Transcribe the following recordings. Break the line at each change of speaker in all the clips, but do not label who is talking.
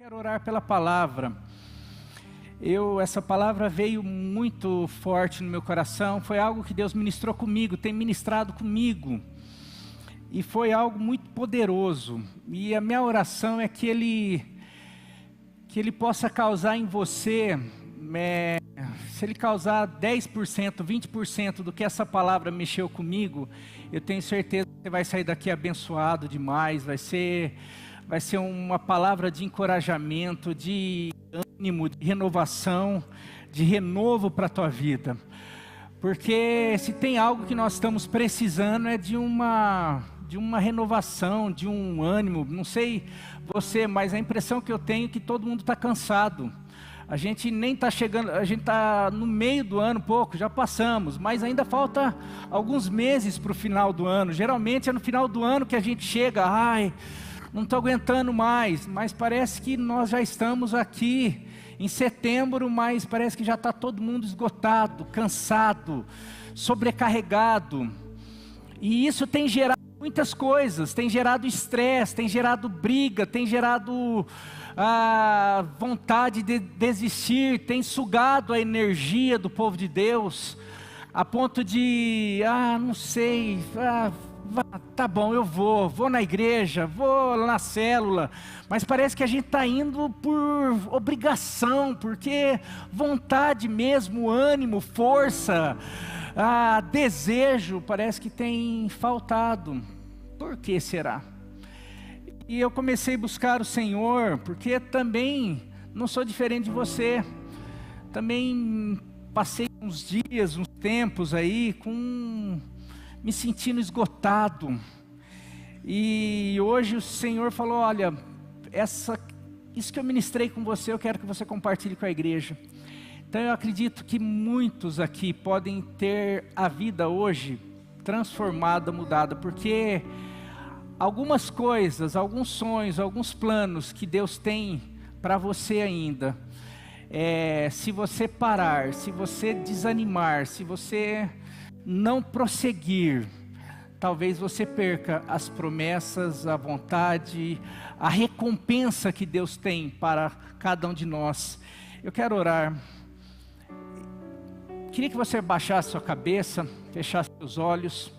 Quero orar pela palavra. Essa palavra veio muito forte no meu coração, foi algo que Deus ministrou comigo, tem ministrado comigo, e foi algo muito poderoso, e a minha oração é que Ele possa causar em você, se Ele causar 10%, 20% do que essa palavra mexeu comigo, eu tenho certeza que você vai sair daqui abençoado demais, vai ser uma palavra de encorajamento, de ânimo, de renovação, de renovo para a tua vida. Porque se tem algo que nós estamos precisando é de uma renovação, de um ânimo. Não sei você, mas a impressão que eu tenho é que todo mundo está cansado. A gente nem está chegando, a gente está no meio do ano, pouco, já passamos, mas ainda falta alguns meses para o final do ano. Geralmente é no final do ano que a gente chega, não estou aguentando mais, mas parece que nós já estamos aqui em setembro, mas parece que já está todo mundo esgotado, cansado, sobrecarregado. E isso tem gerado muitas coisas, tem gerado estresse, tem gerado briga, tem gerado vontade de desistir, tem sugado a energia do povo de Deus, a ponto de, não sei, tá bom, eu vou na igreja, vou na célula, mas parece que a gente está indo por obrigação, porque vontade mesmo, ânimo, força, desejo, parece que tem faltado. Por que será? E eu comecei a buscar o Senhor, porque também não sou diferente de você, também passei uns dias, uns tempos aí, me sentindo esgotado, e hoje o Senhor falou, olha, isso que eu ministrei com você, eu quero que você compartilhe com a igreja. Então eu acredito que muitos aqui podem ter a vida hoje transformada, mudada, porque algumas coisas, alguns sonhos, alguns planos que Deus tem para você ainda, se você parar, se você desanimar, se você não prosseguir, talvez você perca as promessas, a vontade, a recompensa que Deus tem para cada um de nós. Eu quero orar. Queria que você baixasse sua cabeça, fechasse seus olhos.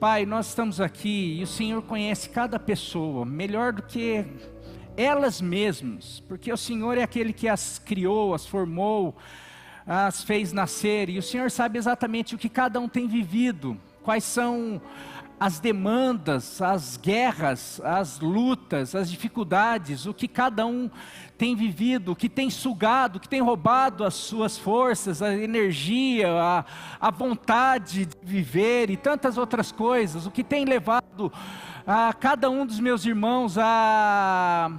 Pai, nós estamos aqui e o Senhor conhece cada pessoa, melhor do que elas mesmas, porque o Senhor é aquele que as criou, as formou, as fez nascer, e o Senhor sabe exatamente o que cada um tem vivido, quais são as demandas, as guerras, as lutas, as dificuldades, o que cada um tem vivido, o que tem sugado, o que tem roubado as suas forças, a energia, a vontade de viver e tantas outras coisas, o que tem levado a cada um dos meus irmãos a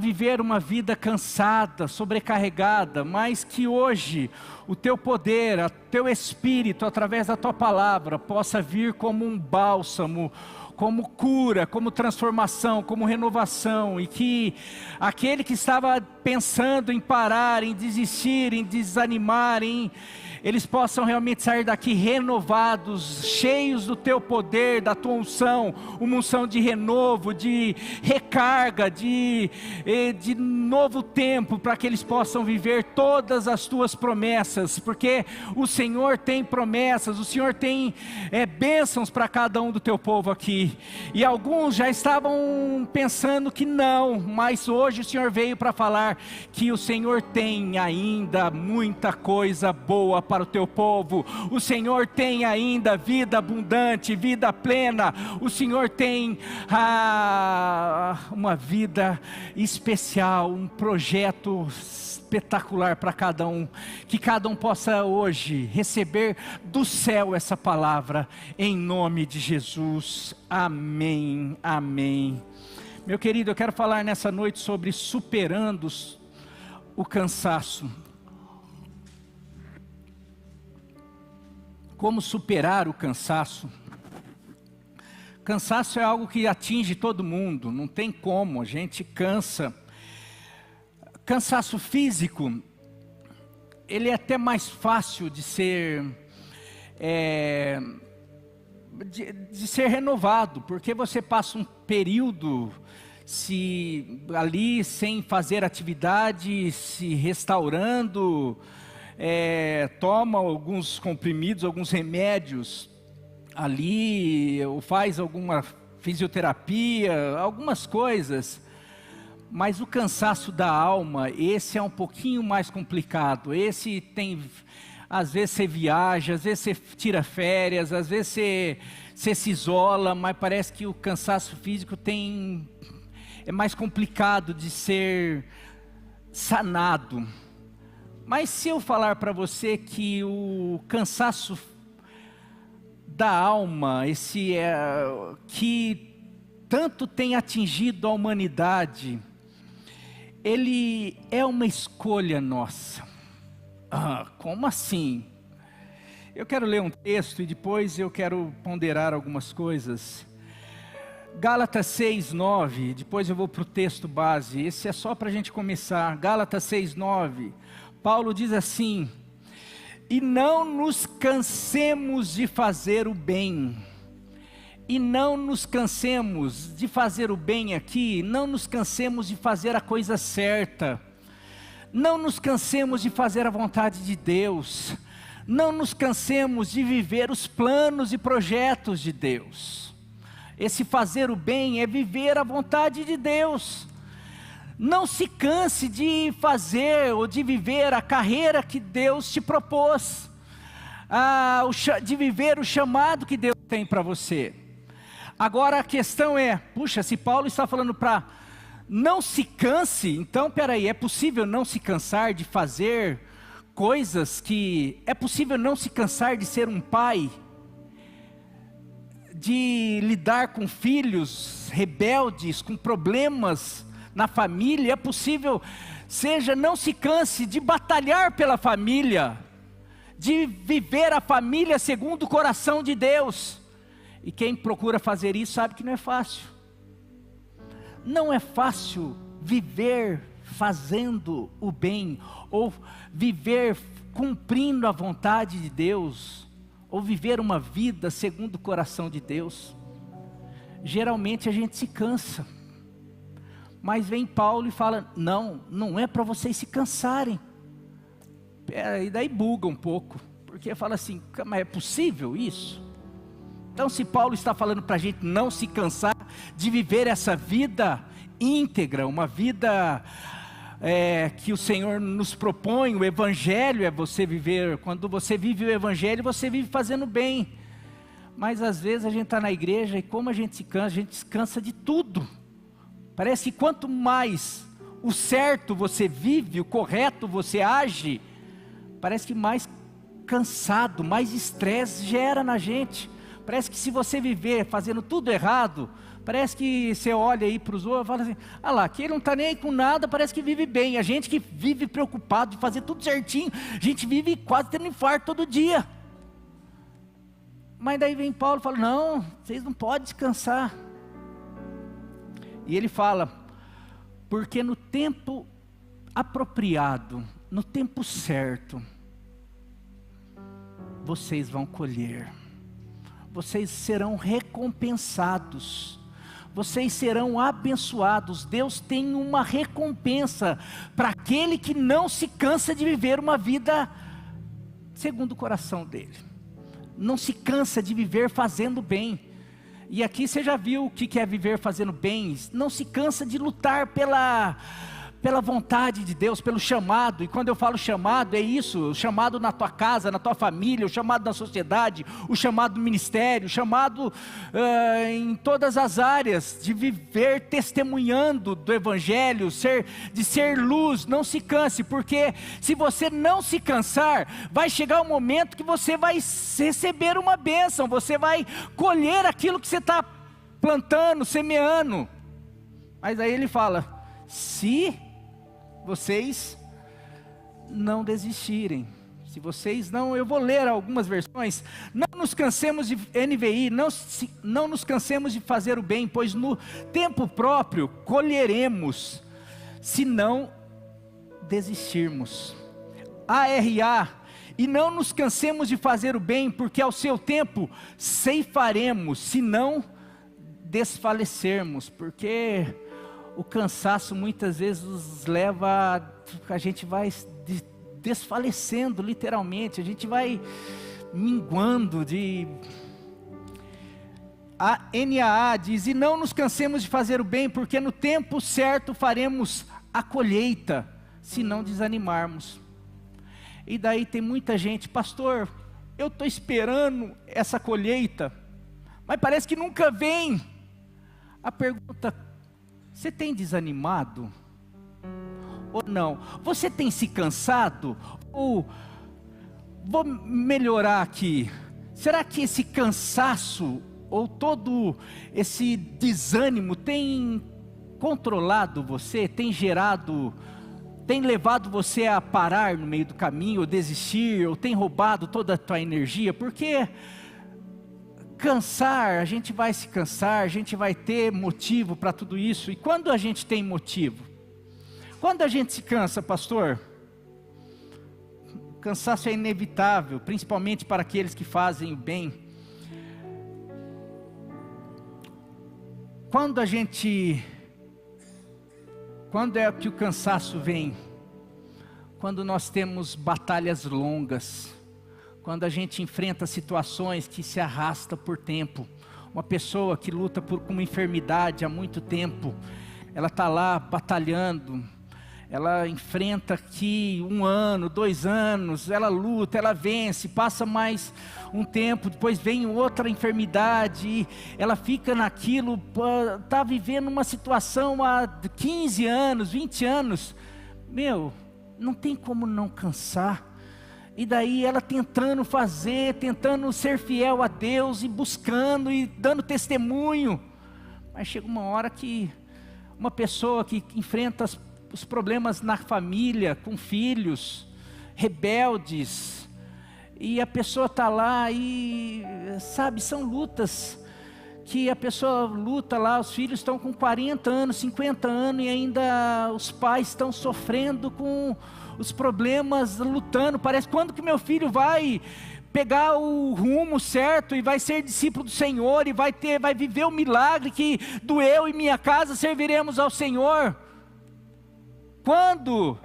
viver uma vida cansada, sobrecarregada, mas que hoje o teu poder, o teu Espírito, através da tua palavra, possa vir como um bálsamo, como cura, como transformação, como renovação, e que aquele que estava pensando em parar, em desistir, em desanimar, eles possam realmente sair daqui renovados, cheios do teu poder, da tua unção, uma unção de renovo, de recarga, de novo tempo, para que eles possam viver todas as tuas promessas, porque o Senhor tem promessas, o Senhor tem bênçãos para cada um do teu povo aqui, e alguns já estavam pensando que não, mas hoje o Senhor veio para falar que o Senhor tem ainda muita coisa boa para o teu povo. O Senhor tem ainda vida abundante, vida plena. O Senhor tem uma vida especial, um projeto espetacular para cada um, que cada um possa hoje receber do céu essa palavra, em nome de Jesus, amém, amém. Meu querido, eu quero falar nessa noite sobre superando o cansaço. Como superar o cansaço? Cansaço é algo que atinge todo mundo, não tem como, a gente cansa. Cansaço físico, ele é até mais fácil de ser renovado, porque você passa um período se ali sem fazer atividade, se restaurando, toma alguns comprimidos, alguns remédios ali, ou faz alguma fisioterapia, algumas coisas, mas o cansaço da alma, esse é um pouquinho mais complicado. Esse tem, às vezes você viaja, às vezes você tira férias, às vezes você se isola, mas parece que o cansaço físico é mais complicado de ser sanado. Mas se eu falar para você que o cansaço da alma, que tanto tem atingido a humanidade, ele é uma escolha nossa. Como assim? Eu quero ler um texto e depois eu quero ponderar algumas coisas. Gálatas 6:9, depois eu vou para o texto base, esse é só para a gente começar. Gálatas 6:9, Paulo diz assim: e não nos cansemos de fazer o bem. E não nos cansemos de fazer o bem aqui, não nos cansemos de fazer a coisa certa, não nos cansemos de fazer a vontade de Deus, não nos cansemos de viver os planos e projetos de Deus. Esse fazer o bem é viver a vontade de Deus. Não se canse de fazer ou de viver a carreira que Deus te propôs, de viver o chamado que Deus tem para você. Agora a questão é, puxa, se Paulo está falando para não se canse, então peraí, é possível não se cansar de fazer coisas é possível não se cansar de ser um pai, de lidar com filhos rebeldes, com problemas na família, é possível, não se canse de batalhar pela família, de viver a família segundo o coração de Deus. E quem procura fazer isso sabe que não é fácil. Não é fácil viver fazendo o bem, ou viver cumprindo a vontade de Deus, ou viver uma vida segundo o coração de Deus. Geralmente a gente se cansa, mas vem Paulo e fala, não é para vocês se cansarem. E daí buga um pouco, porque fala assim, mas é possível isso? Então se Paulo está falando para a gente não se cansar de viver essa vida íntegra, uma vida que o Senhor nos propõe, o Evangelho é você viver, quando você vive o Evangelho, você vive fazendo bem. Mas às vezes a gente está na igreja e como a gente se cansa de tudo. Parece que quanto mais o certo você vive, o correto você age, parece que mais cansado, mais estresse gera na gente. Parece que se você viver fazendo tudo errado, parece que você olha aí para os outros e fala assim, lá, que ele não está nem aí com nada, parece que vive bem. A gente que vive preocupado de fazer tudo certinho, a gente vive quase tendo infarto todo dia. Mas daí vem Paulo e fala, não, vocês não podem descansar. E ele fala, porque no tempo apropriado, no tempo certo, vocês vão colher. Vocês serão recompensados, vocês serão abençoados. Deus tem uma recompensa para aquele que não se cansa de viver uma vida segundo o coração dele, não se cansa de viver fazendo bem. E aqui você já viu o que é viver fazendo bem, não se cansa de lutar pela vontade de Deus, pelo chamado. E quando eu falo chamado, é isso, o chamado na tua casa, na tua família, o chamado na sociedade, o chamado no ministério, o chamado em todas as áreas, de viver testemunhando do Evangelho, de ser luz. Não se canse, porque se você não se cansar, vai chegar um momento que você vai receber uma bênção, você vai colher aquilo que você está plantando, semeando. Mas aí ele fala, se vocês não desistirem, se vocês não, eu vou ler algumas versões, não nos cansemos de NVI, não nos cansemos de fazer o bem, pois no tempo próprio colheremos, se não desistirmos. ARA, e não nos cansemos de fazer o bem, porque ao seu tempo ceifaremos, se não desfalecermos, porque o cansaço muitas vezes nos leva, a gente vai desfalecendo literalmente, a gente vai minguando A NAA diz: e não nos cansemos de fazer o bem, porque no tempo certo faremos a colheita, se não desanimarmos. E daí tem muita gente: pastor, eu estou esperando essa colheita, mas parece que nunca vem. A pergunta: você tem desanimado? Ou não? Você tem se cansado? Ou, vou melhorar aqui, será que esse cansaço, ou todo esse desânimo tem controlado você, tem levado você a parar no meio do caminho, ou desistir, ou tem roubado toda a tua energia? Porque cansar, a gente vai se cansar, a gente vai ter motivo para tudo isso. E quando a gente tem motivo? Quando a gente se cansa, pastor? O cansaço é inevitável, principalmente para aqueles que fazem o bem. Quando é que o cansaço vem? Quando nós temos batalhas longas, quando a gente enfrenta situações que se arrastam por tempo. Uma pessoa que luta com uma enfermidade há muito tempo, ela está lá batalhando, ela enfrenta aqui 1 ano, 2 anos, ela luta, ela vence, passa mais um tempo, depois vem outra enfermidade, ela fica naquilo, está vivendo uma situação há 15 anos, 20 anos, não tem como não cansar. E daí ela tentando ser fiel a Deus, e buscando, e dando testemunho, mas chega uma hora que uma pessoa que enfrenta os problemas na família, com filhos rebeldes, e a pessoa está lá e, sabe, são lutas, que a pessoa luta lá, os filhos estão com 40 anos, 50 anos, e ainda os pais estão sofrendo com os problemas, lutando, parece: quando que meu filho vai pegar o rumo certo, e vai ser discípulo do Senhor, e vai viver o milagre que do eu e minha casa serviremos ao Senhor? Quando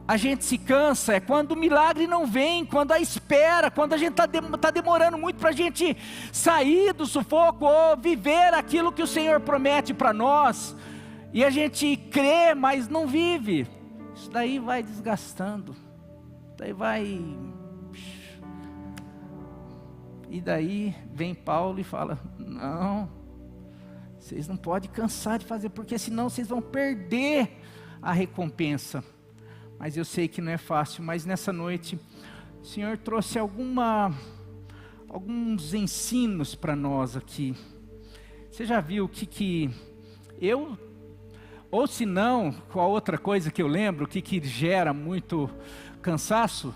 a gente se cansa, é quando o milagre não vem, quando a espera, quando a gente está demorando muito para a gente sair do sufoco, ou viver aquilo que o Senhor promete para nós, e a gente crê, mas não vive. Isso daí vai desgastando, e daí vem Paulo e fala: não, vocês não podem cansar de fazer, porque senão vocês vão perder a recompensa. Mas eu sei que não é fácil, mas nessa noite o Senhor trouxe alguns ensinos para nós aqui. Você já viu o que eu, ou se não, qual outra coisa que eu lembro, o que gera muito cansaço?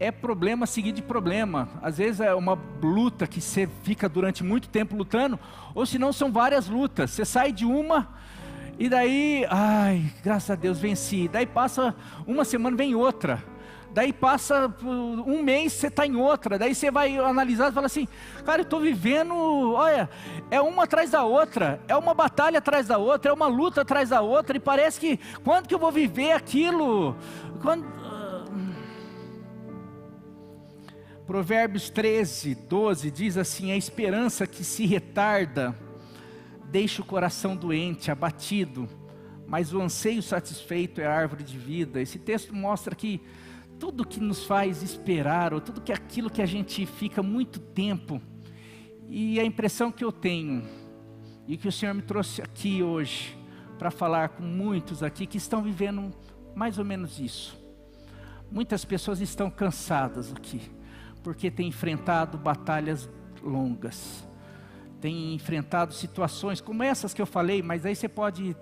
É problema seguido de problema. Às vezes é uma luta que você fica durante muito tempo lutando, ou se não, são várias lutas. Você sai de uma, e daí, graças a Deus venci. Daí passa uma semana, vem outra. Daí passa 1 mês, você está em outra. Daí você vai analisar e fala assim: cara, eu estou vivendo, olha, é uma atrás da outra, é uma batalha atrás da outra, é uma luta atrás da outra, e parece que, quando que eu vou viver aquilo? Provérbios 13, 12 diz assim: a esperança que se retarda deixa o coração doente, abatido, mas o anseio satisfeito é a árvore de vida. Esse texto mostra que tudo que nos faz esperar, ou tudo aquilo que a gente fica muito tempo, e a impressão que eu tenho, e que o Senhor me trouxe aqui hoje, para falar com muitos aqui que estão vivendo mais ou menos isso. Muitas pessoas estão cansadas aqui, porque têm enfrentado batalhas longas, tem enfrentado situações como essas que eu falei, mas aí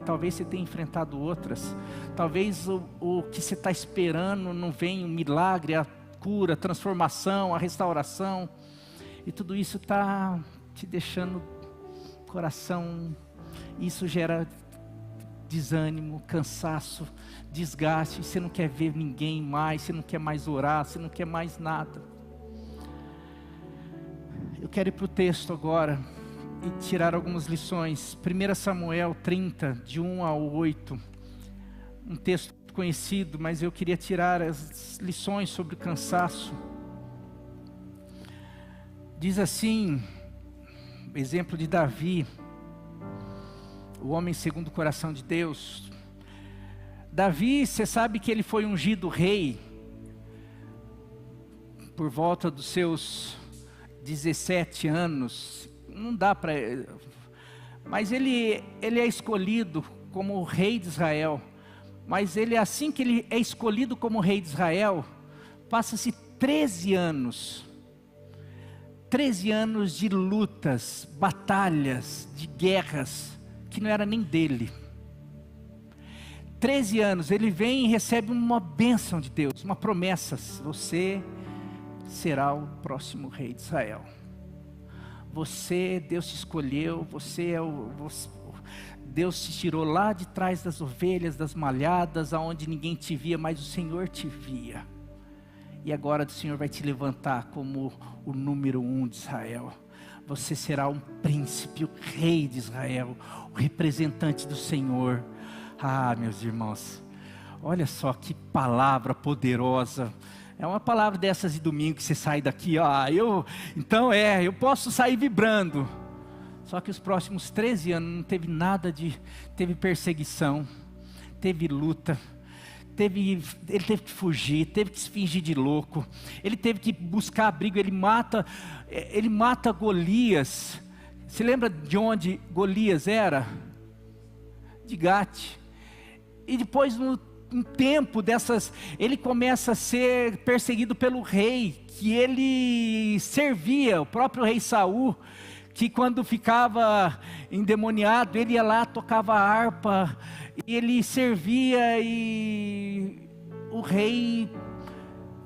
talvez você tenha enfrentado outras. Talvez o que você está esperando não venha, o milagre, a cura, a transformação, a restauração, e tudo isso está te deixando coração, isso gera desânimo, cansaço, desgaste, você não quer ver ninguém mais, você não quer mais orar, você não quer mais nada. Eu quero ir para o texto agora. e tirar algumas lições. 1 Samuel 30, de 1 ao 8, um texto conhecido, mas eu queria tirar as lições sobre o cansaço. Diz assim, exemplo de Davi, o homem segundo o coração de Deus. Davi, você sabe que ele foi ungido rei por volta dos seus 17 anos, não dá para... Mas ele é escolhido como rei de Israel. Mas ele, assim que ele é escolhido como rei de Israel, passa-se 13 anos. 13 anos de lutas, batalhas, de guerras, que não era nem dele. 13 anos, ele vem e recebe uma bênção de Deus, uma promessa: você será o próximo rei de Israel. Você, Deus te escolheu, Deus te tirou lá de trás das ovelhas, das malhadas, aonde ninguém te via, mas o Senhor te via. E agora o Senhor vai te levantar como o número 1 de Israel. Você será um príncipe, o rei de Israel, o representante do Senhor. Ah, meus irmãos, olha só que palavra poderosa. É uma palavra dessas de domingo que você sai daqui, eu posso sair vibrando. Só que os próximos 13 anos não teve nada teve perseguição, teve luta, ele teve que fugir, teve que se fingir de louco, ele teve que buscar abrigo, ele mata Golias. Se lembra de onde Golias era? De Gate. E depois, um tempo dessas, ele começa a ser perseguido pelo rei, que ele servia, o próprio rei Saul, que quando ficava endemoniado, ele ia lá, tocava a harpa, e ele servia, e o rei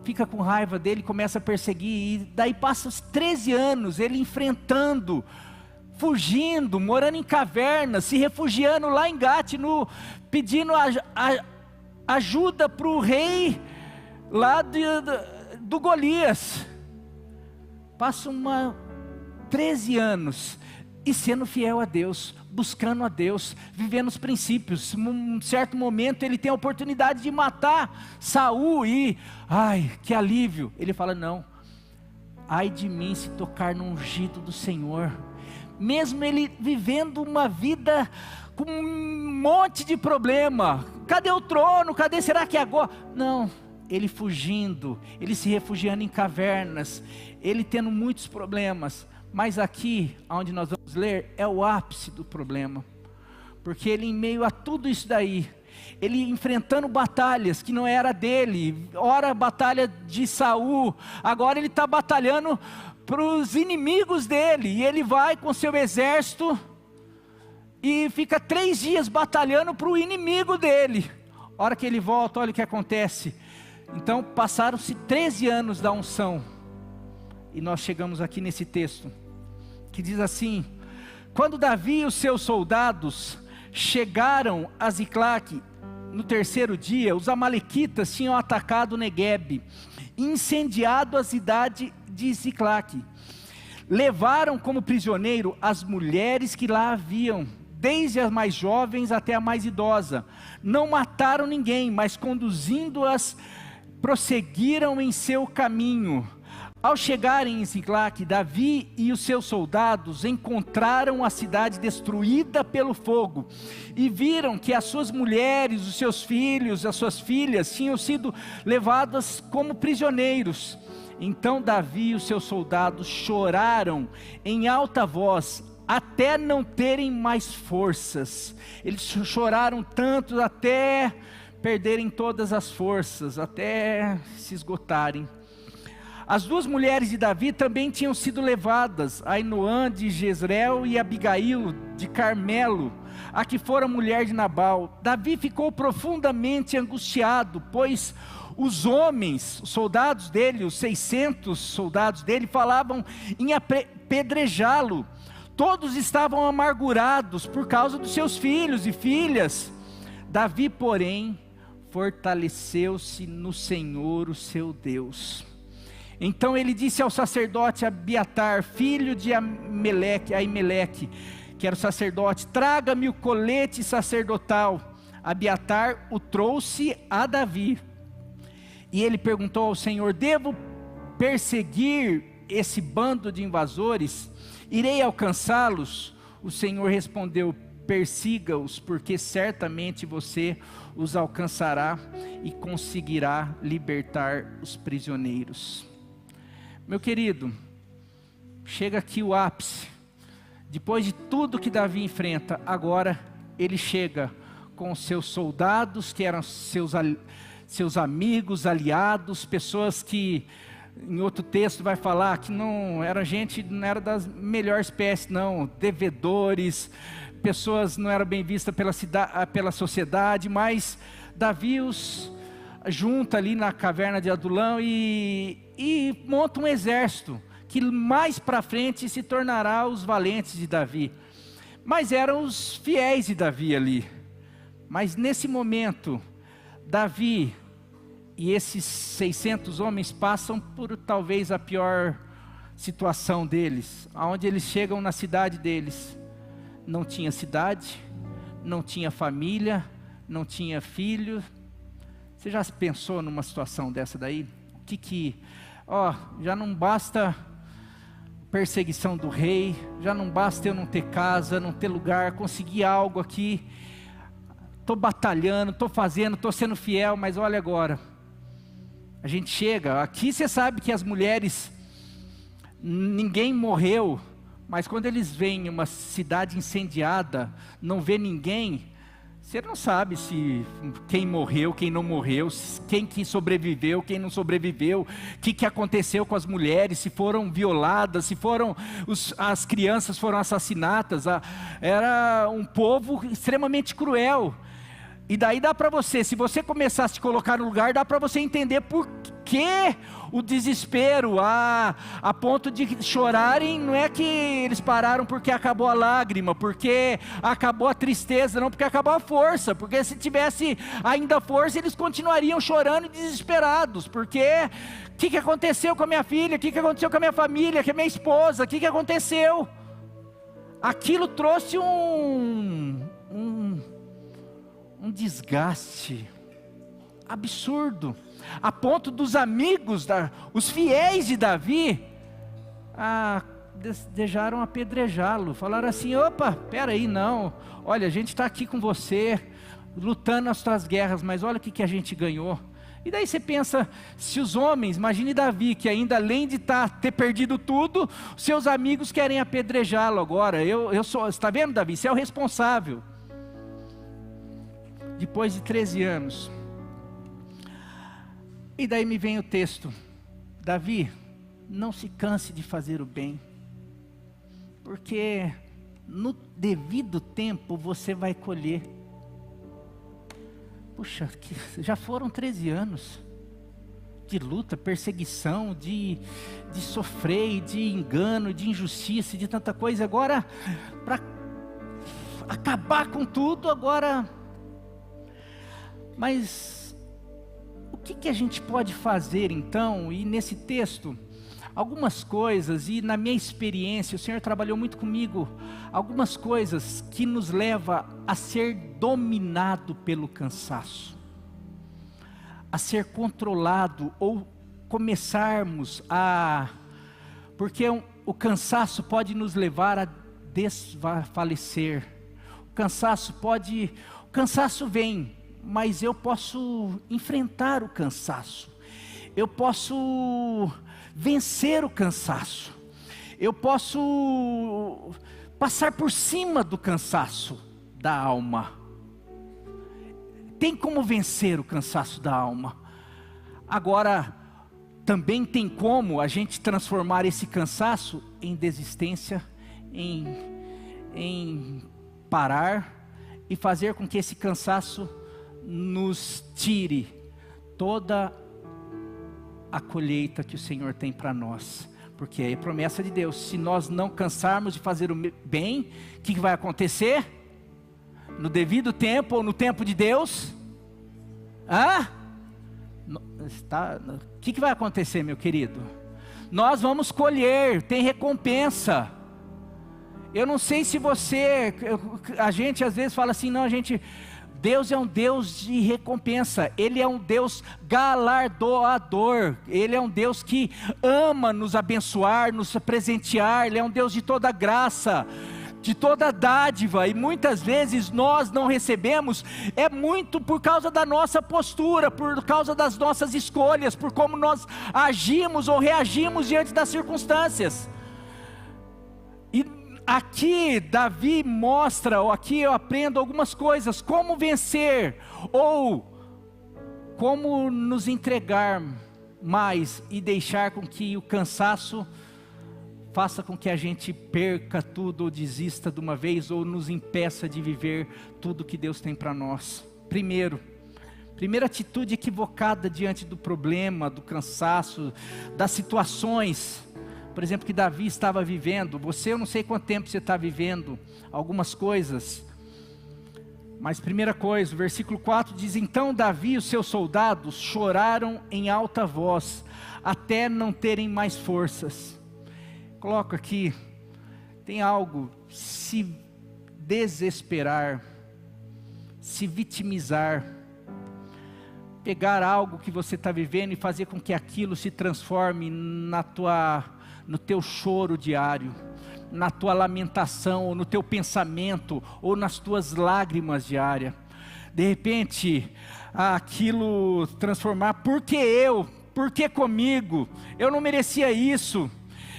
fica com raiva dele, começa a perseguir, e daí passa os 13 anos, ele enfrentando, fugindo, morando em cavernas, se refugiando lá em Gate, pedindo ajuda para o rei lá do Golias. Passa 13 anos e sendo fiel a Deus, buscando a Deus, vivendo os princípios. Num certo momento ele tem a oportunidade de matar Saul e, que alívio, ele fala: não, ai de mim se tocar no ungido do Senhor. Mesmo ele vivendo uma vida com um monte de problema, cadê o trono, será que é agora? Não, ele fugindo, ele se refugiando em cavernas, ele tendo muitos problemas. Mas aqui, onde nós vamos ler, é o ápice do problema, porque ele, em meio a tudo isso daí, ele enfrentando batalhas que não era dele, ora a batalha de Saul, agora ele está batalhando para os inimigos dele, e ele vai com seu exército, e fica 3 dias batalhando para o inimigo dele. A hora que ele volta, olha o que acontece. Então passaram-se 13 anos da unção, e nós chegamos aqui nesse texto, que diz assim: quando Davi e os seus soldados chegaram a Ziclague, no 3º dia, os amalequitas tinham atacado Neguebe, e incendiado a cidade de Ziclague. Levaram como prisioneiro as mulheres que lá haviam, desde as mais jovens até a mais idosa. Não mataram ninguém, mas conduzindo-as, prosseguiram em seu caminho. Ao chegarem em Ziclague, Davi e os seus soldados encontraram a cidade destruída pelo fogo, e viram que as suas mulheres, os seus filhos, as suas filhas tinham sido levadas como prisioneiros. Então Davi e os seus soldados choraram em alta voz, até não terem mais forças. Eles choraram tanto até perderem todas as forças, até se esgotarem. As 2 mulheres de Davi também tinham sido levadas, Ainoã de Jezreel e Abigail de Carmelo, a que fora mulher de Nabal. Davi ficou profundamente angustiado, pois os homens, os soldados dele, os 600 soldados dele, falavam em apedrejá-lo. Todos estavam amargurados por causa dos seus filhos e filhas. Davi, porém, fortaleceu-se no Senhor, o seu Deus. Então ele disse ao sacerdote Abiatar, filho de Aimeleque, que era o sacerdote: traga-me o colete sacerdotal. Abiatar o trouxe a Davi. E ele perguntou ao Senhor: devo perseguir esse bando de invasores? Irei alcançá-los? O Senhor respondeu: persiga-os, porque certamente você os alcançará e conseguirá libertar os prisioneiros. Meu querido, chega aqui o ápice. Depois de tudo que Davi enfrenta, agora ele chega com os seus soldados, que eram seus amigos, aliados, pessoas que em outro texto vai falar que não era das melhores espécies, não, devedores, pessoas não eram bem vistas pela sociedade, mas Davi os junta ali na caverna de Adulão e monta um exército, que mais para frente se tornará os valentes de Davi, mas eram os fiéis de Davi ali. Mas nesse momento, Davi e esses 600 homens passam por talvez a pior situação deles, aonde eles chegam na cidade deles. Não tinha cidade, não tinha família, não tinha filho. Você já pensou numa situação dessa daí? Já não basta perseguição do rei, já não basta eu não ter casa, não ter lugar, conseguir algo aqui, estou batalhando, estou fazendo, estou sendo fiel, mas olha agora, a gente chega, aqui você sabe que as mulheres, ninguém morreu, mas quando eles veem uma cidade incendiada, não vê ninguém, você não sabe se quem morreu, quem não morreu, quem que sobreviveu, quem não sobreviveu, o que aconteceu com as mulheres, se foram violadas, se foram as crianças foram assassinadas. Era um povo extremamente cruel. E daí dá para você, se você começar a se colocar no lugar, dá para você entender por que o desespero, a ponto de chorarem. Não é que eles pararam porque acabou a lágrima, porque acabou a tristeza, não, porque acabou a força, porque se tivesse ainda força, eles continuariam chorando e desesperados, porque o que aconteceu com a minha filha, o que aconteceu com a minha família, com a minha esposa, o que aconteceu? Aquilo trouxe um desgaste absurdo, a ponto dos amigos, os fiéis de Davi, desejaram apedrejá-lo, falaram assim: opa, peraí, não, olha, a gente está aqui com você, lutando as tuas guerras, mas olha o que a gente ganhou. E daí você pensa, se os homens, imagine Davi, que ainda além de ter perdido tudo, seus amigos querem apedrejá-lo agora. Você está vendo, Davi, você é o responsável. Depois de 13 anos, e daí me vem o texto: Davi, não se canse de fazer o bem, porque no devido tempo você vai colher. Puxa, já foram 13 anos de luta, perseguição, de sofrer, de engano, de injustiça, de tanta coisa. Agora, para acabar com tudo, agora... Mas o que a gente pode fazer então? E nesse texto, algumas coisas, e na minha experiência, o Senhor trabalhou muito comigo, algumas coisas que nos levam a ser dominado pelo cansaço, a ser controlado, ou começarmos porque o cansaço pode nos levar a desfalecer. O cansaço vem, mas eu posso enfrentar o cansaço, eu posso vencer o cansaço, eu posso passar por cima do cansaço da alma. Tem como vencer o cansaço da alma. Agora, também tem como a gente transformar esse cansaço em desistência, em parar e fazer com que esse cansaço nos tire toda a colheita que o Senhor tem para nós, porque é a promessa de Deus: se nós não cansarmos de fazer o bem, o que vai acontecer? No devido tempo, ou no tempo de Deus, o que vai acontecer, meu querido? nós vamos colher, tem recompensa. Eu não sei se a gente às vezes fala assim, não, Deus é um Deus de recompensa, Ele é um Deus galardoador, Ele é um Deus que ama nos abençoar, nos presentear, Ele é um Deus de toda graça, de toda dádiva, e muitas vezes nós não recebemos, é muito por causa da nossa postura, por causa das nossas escolhas, por como nós agimos ou reagimos diante das circunstâncias. E aqui Davi mostra, ou aqui eu aprendo algumas coisas, como vencer, ou como nos entregar mais, e deixar com que o cansaço faça com que a gente perca tudo, ou desista de uma vez, ou nos impeça de viver tudo que Deus tem para nós. Primeira atitude equivocada diante do problema, do cansaço, das situações, por exemplo, que Davi estava vivendo. Eu não sei quanto tempo você está vivendo algumas coisas, mas primeira coisa, o versículo 4 diz: então Davi e os seus soldados choraram em alta voz, até não terem mais forças. Coloco aqui, tem algo, se desesperar, se vitimizar, pegar algo que você está vivendo e fazer com que aquilo se transforme no teu choro diário, na tua lamentação, ou no teu pensamento, ou nas tuas lágrimas diárias. De repente, aquilo transformar, por que comigo? Eu não merecia isso,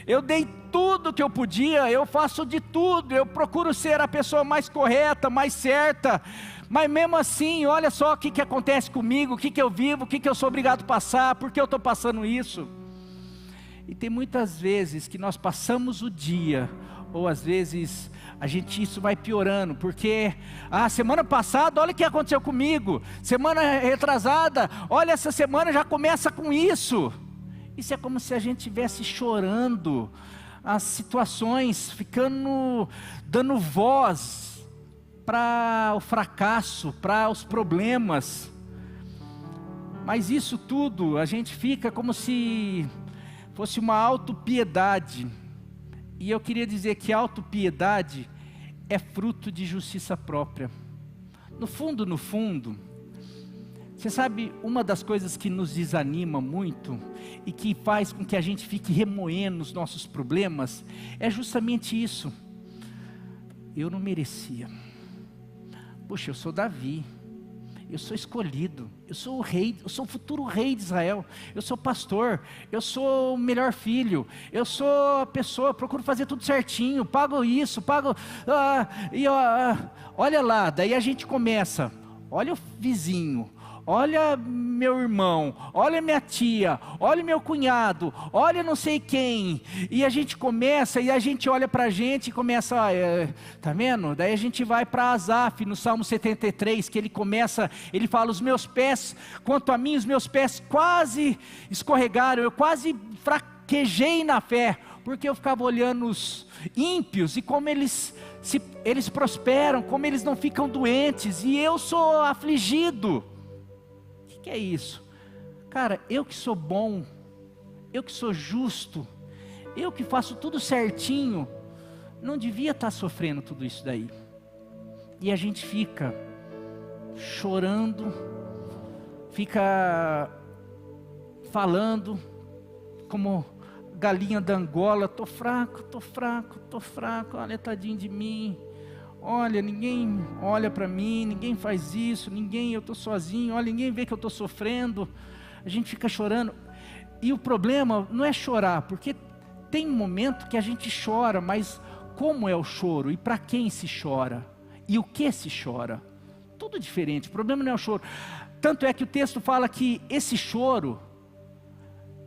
eu dei tudo que eu podia, eu faço de tudo, eu procuro ser a pessoa mais correta, mais certa, mas mesmo assim, olha só o que acontece comigo, o que eu vivo, o que eu sou obrigado a passar, por que eu estou passando isso? E tem muitas vezes que nós passamos o dia, ou às vezes isso vai piorando, porque semana passada, olha o que aconteceu comigo, semana retrasada, olha, essa semana já começa com isso. Isso é como se a gente estivesse chorando as situações, dando voz para o fracasso, para os problemas. Mas isso tudo, a gente fica como se fosse uma autopiedade. E eu queria dizer que autopiedade é fruto de justiça própria. No fundo, você sabe, uma das coisas que nos desanima muito e que faz com que a gente fique remoendo os nossos problemas, é justamente isso. Eu não merecia. Poxa, eu sou Davi, eu sou escolhido, eu sou o rei, eu sou o futuro rei de Israel, eu sou pastor, eu sou o melhor filho, eu sou a pessoa, procuro fazer tudo certinho, pago isso, olha lá, daí a gente começa, olha o vizinho, olha meu irmão, olha minha tia, olha meu cunhado, olha não sei quem, e a gente começa, e a gente olha para a gente e começa, tá vendo? Daí a gente vai para Asaf, no Salmo 73, que ele fala, os meus pés, quanto a mim, os meus pés quase escorregaram, eu quase fraquejei na fé, porque eu ficava olhando os ímpios, e como eles prosperam, como eles não ficam doentes, e eu sou afligido. Que é isso? Cara, eu que sou bom, eu que sou justo, eu que faço tudo certinho, não devia estar sofrendo tudo isso daí. E a gente fica chorando, fica falando como galinha da Angola, tô fraco, olha, tadinho de mim. Olha, ninguém olha para mim, ninguém faz isso, eu estou sozinho, olha, ninguém vê que eu estou sofrendo. A gente fica chorando. E o problema não é chorar, porque tem um momento que a gente chora, mas como é o choro? E para quem se chora? E o que se chora? Tudo diferente, o problema não é o choro. Tanto é que o texto fala que esse choro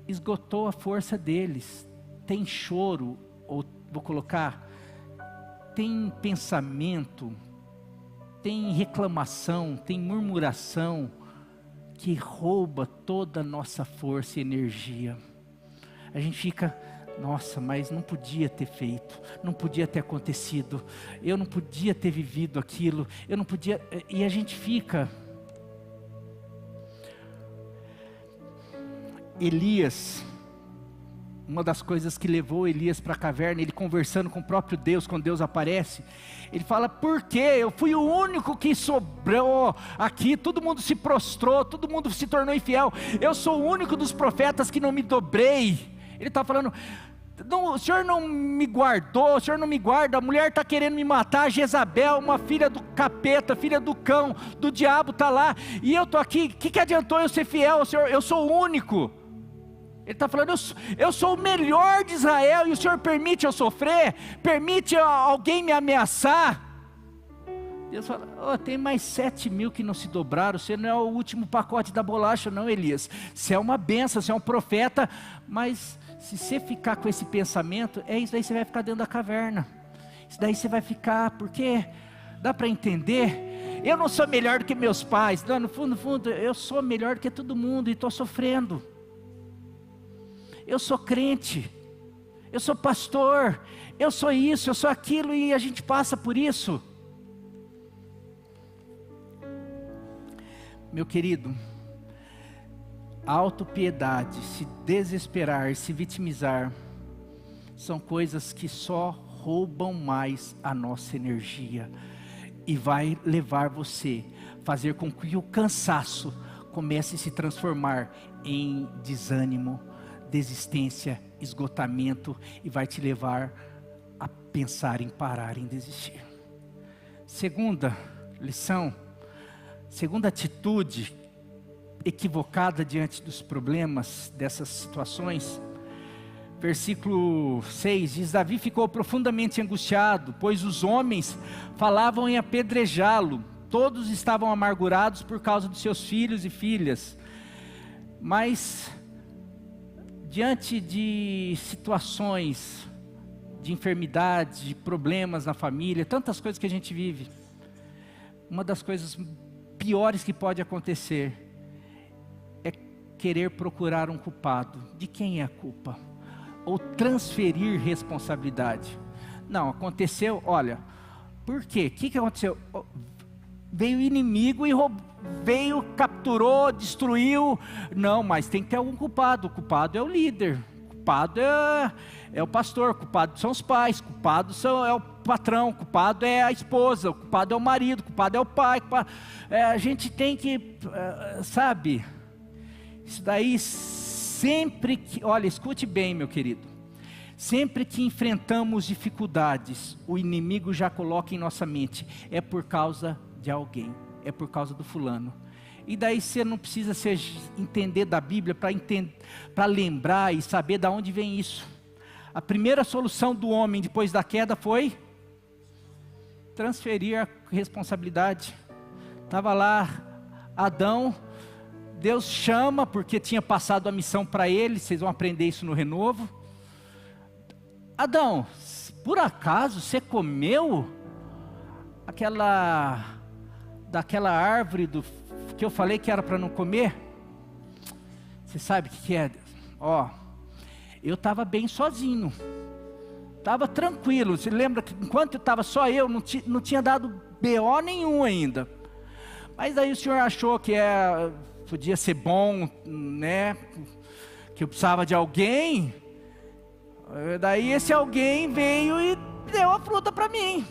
esgotou a força deles. Tem choro, ou vou colocar, tem pensamento, tem reclamação, tem murmuração, que rouba toda a nossa força e energia. A gente fica, nossa, mas não podia ter feito, não podia ter acontecido, eu não podia ter vivido aquilo, eu não podia, e a gente fica. Elias, uma das coisas que levou Elias para a caverna, ele conversando com o próprio Deus, quando Deus aparece, ele fala: por quê? Eu fui o único que sobrou aqui, todo mundo se prostrou, todo mundo se tornou infiel, eu sou o único dos profetas que não me dobrei. Ele está falando: não, o Senhor não me guardou, o Senhor não me guarda, a mulher está querendo me matar, Jezabel, uma filha do capeta, filha do cão, do diabo está lá, e eu estou aqui, o que adiantou eu ser fiel ao Senhor? Eu sou o único. Ele está falando: eu sou o melhor de Israel, e o Senhor permite eu sofrer, permite alguém me ameaçar. Deus fala: oh, tem mais 7.000 que não se dobraram, você não é o último pacote da bolacha não, Elias, você é uma benção, você é um profeta, mas se você ficar com esse pensamento, isso daí você vai ficar dentro da caverna, isso daí você vai ficar, porque dá para entender, eu não sou melhor do que meus pais, não, no fundo, eu sou melhor do que todo mundo, e estou sofrendo. Eu sou crente, eu sou pastor, eu sou isso, eu sou aquilo, e a gente passa por isso. Meu querido, autopiedade, se desesperar, se vitimizar, são coisas que só roubam mais a nossa energia, e vai levar você, fazer com que o cansaço comece a se transformar em desânimo, desistência, esgotamento, e vai te levar a pensar em parar, em desistir. Segunda lição, segunda atitude equivocada diante dos problemas, dessas situações, versículo 6 diz: Davi ficou profundamente angustiado, pois os homens falavam em apedrejá-lo, todos estavam amargurados por causa dos seus filhos e filhas. Mas diante de situações de enfermidade, de problemas na família, tantas coisas que a gente vive, uma das coisas piores que pode acontecer é querer procurar um culpado. De quem é a culpa? Ou transferir responsabilidade. Não, aconteceu, olha, por quê? O que aconteceu? Veio o inimigo e veio, capturou, destruiu. Não, mas tem que ter algum culpado. O culpado é o líder, o culpado é o pastor, o culpado são os pais, o culpado é o patrão, o culpado é a esposa, o culpado é o marido, o culpado é o pai. A gente tem que, sabe, isso daí sempre que, olha, escute bem, meu querido, sempre que enfrentamos dificuldades, o inimigo já coloca em nossa mente: é por causa de alguém, é por causa do fulano. E daí você não precisa entender da Bíblia para lembrar e saber de onde vem isso. A primeira solução do homem depois da queda foi transferir a responsabilidade. Estava lá Adão, Deus chama, porque tinha passado a missão para ele, vocês vão aprender isso no renovo. Adão, por acaso você comeu daquela árvore que eu falei que era para não comer? Você sabe o que é? Eu estava bem sozinho, estava tranquilo. Você lembra que enquanto eu estava só eu, não tinha dado BO nenhum ainda. Mas aí o Senhor achou que podia ser bom, né? Que eu precisava de alguém. Daí esse alguém veio e deu a fruta para mim.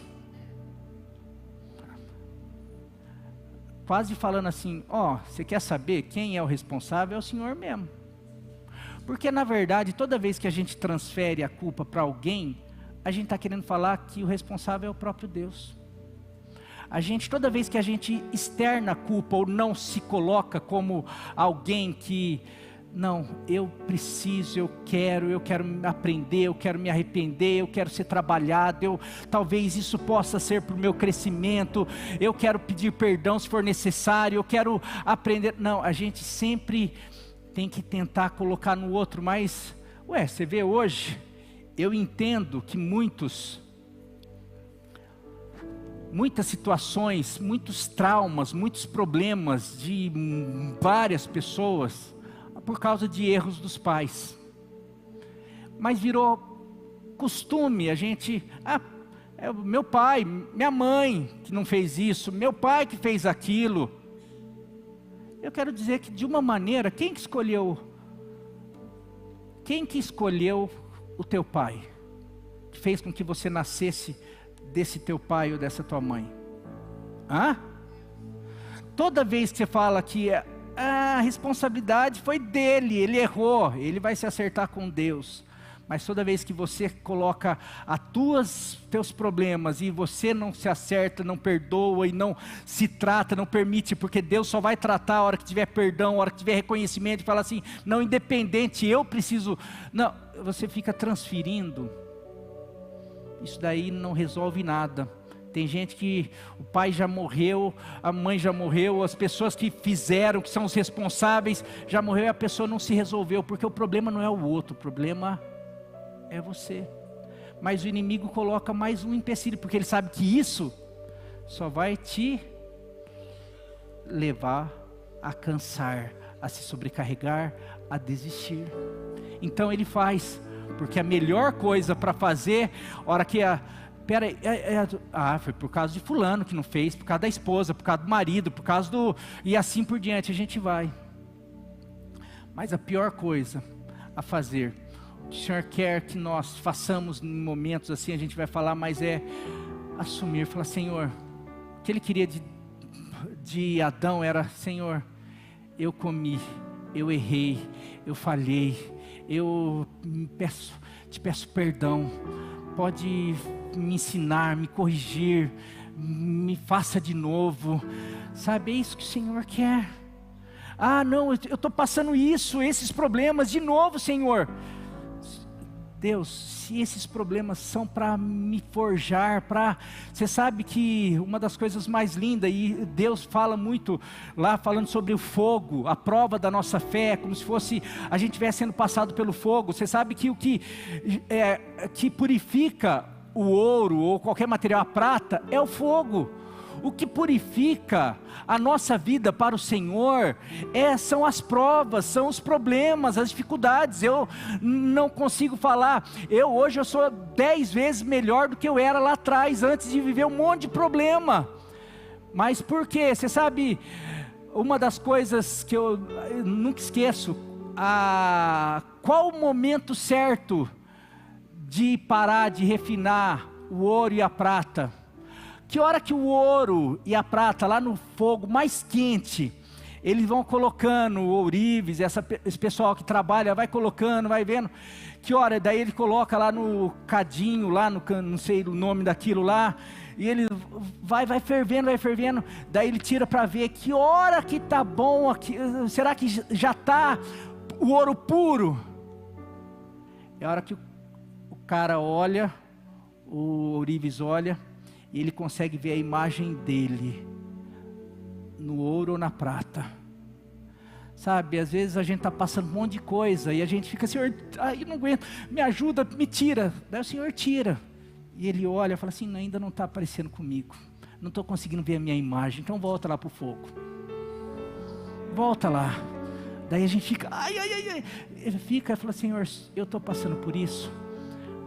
Quase falando assim: você quer saber quem é o responsável? É o Senhor mesmo. Porque na verdade, toda vez que a gente transfere a culpa para alguém, a gente está querendo falar que o responsável é o próprio Deus. Toda vez que a gente externa a culpa, ou não se coloca como alguém que, não, eu preciso, eu quero aprender, eu quero me arrepender, eu quero ser trabalhado, talvez isso possa ser para o meu crescimento, eu quero pedir perdão se for necessário, eu quero aprender. Não, a gente sempre tem que tentar colocar no outro, mas, você vê hoje, eu entendo que muitas situações, muitos traumas, muitos problemas de várias pessoas, por causa de erros dos pais, mas virou costume, a gente, é meu pai, minha mãe que não fez isso, meu pai que fez aquilo. Eu quero dizer que de uma maneira, quem que escolheu Quem que escolheu o teu pai? Que fez com que você nascesse desse teu pai ou dessa tua mãe? Hã? Toda vez que você fala que a responsabilidade foi dele, ele errou, ele vai se acertar com Deus. Mas toda vez que você coloca teus problemas e você não se acerta, não perdoa e não se trata, não permite, porque Deus só vai tratar a hora que tiver perdão, a hora que tiver reconhecimento, e fala assim, não, independente, eu preciso, não, você fica transferindo, isso daí não resolve nada. Tem gente que o pai já morreu, a mãe já morreu, as pessoas que fizeram, que são os responsáveis, já morreu e a pessoa não se resolveu, porque o problema não é o outro, o problema é você. Mas o inimigo coloca mais um empecilho, porque ele sabe que isso só vai te levar a cansar, a se sobrecarregar, a desistir. Então ele faz, porque a melhor coisa para fazer, a hora que foi por causa de fulano que não fez, por causa da esposa, por causa do marido, por causa e assim por diante, a gente vai. Mas a pior coisa a fazer, o que o Senhor quer que nós façamos em momentos assim, a gente vai falar, mas é assumir, falar, Senhor, o que Ele queria de Adão era, Senhor, eu comi, eu errei, eu falhei, eu te peço perdão, pode me ensinar, me corrigir, me faça de novo, sabe, é isso que o Senhor quer. Ah não, eu estou passando esses problemas de novo, Senhor. Deus, se esses problemas são para me forjar, você sabe que uma das coisas mais lindas, e Deus fala muito lá, falando sobre o fogo, a prova da nossa fé, como se fosse, a gente estivesse sendo passado pelo fogo. Você sabe que o que purifica o ouro, ou qualquer material, a prata, é o fogo. O que purifica a nossa vida para o Senhor são as provas, são os problemas, as dificuldades. Eu não consigo falar, hoje eu sou 10 vezes melhor do que eu era lá atrás, antes de viver um monte de problema. Mas por quê? Você sabe, uma das coisas que eu nunca esqueço, qual o momento certo de parar de refinar o ouro e a prata? Que hora que o ouro e a prata lá no fogo mais quente, eles vão colocando o ourives, esse pessoal que trabalha vai colocando, vai vendo, que hora, daí ele coloca lá no cadinho, lá no, não sei o nome daquilo lá, e ele vai fervendo, daí ele tira para ver que hora que tá bom, será que já tá o ouro puro? É a hora que o cara olha, o ourives olha, e ele consegue ver a imagem dele no ouro ou na prata. Sabe, às vezes a gente está passando um monte de coisa e a gente fica, Senhor, eu não aguento, me ajuda, me tira. Daí o Senhor tira. E ele olha e fala assim, ainda não está aparecendo comigo, não estou conseguindo ver a minha imagem, então volta lá para o fogo. Volta lá. Daí a gente fica, ele fica e fala, Senhor, eu estou passando por isso,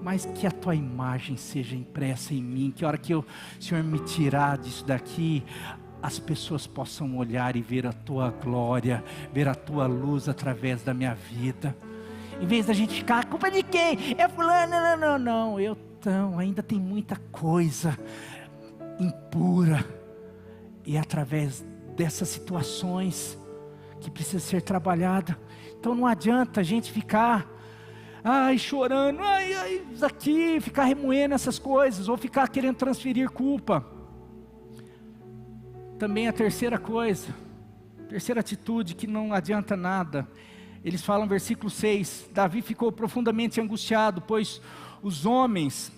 mas que a tua imagem seja impressa em mim, que a hora que o Senhor me tirar disso daqui, as pessoas possam olhar e ver a tua glória, ver a tua luz através da minha vida. Em vez da gente ficar, a culpa é de quem? É fulano, não, ainda tem muita coisa impura, e é através dessas situações que precisa ser trabalhada. Então não adianta a gente ficar chorando, isso aqui, ficar remoendo essas coisas, ou ficar querendo transferir culpa. Também a terceira atitude que não adianta nada, eles falam versículo 6, Davi ficou profundamente angustiado, pois os homens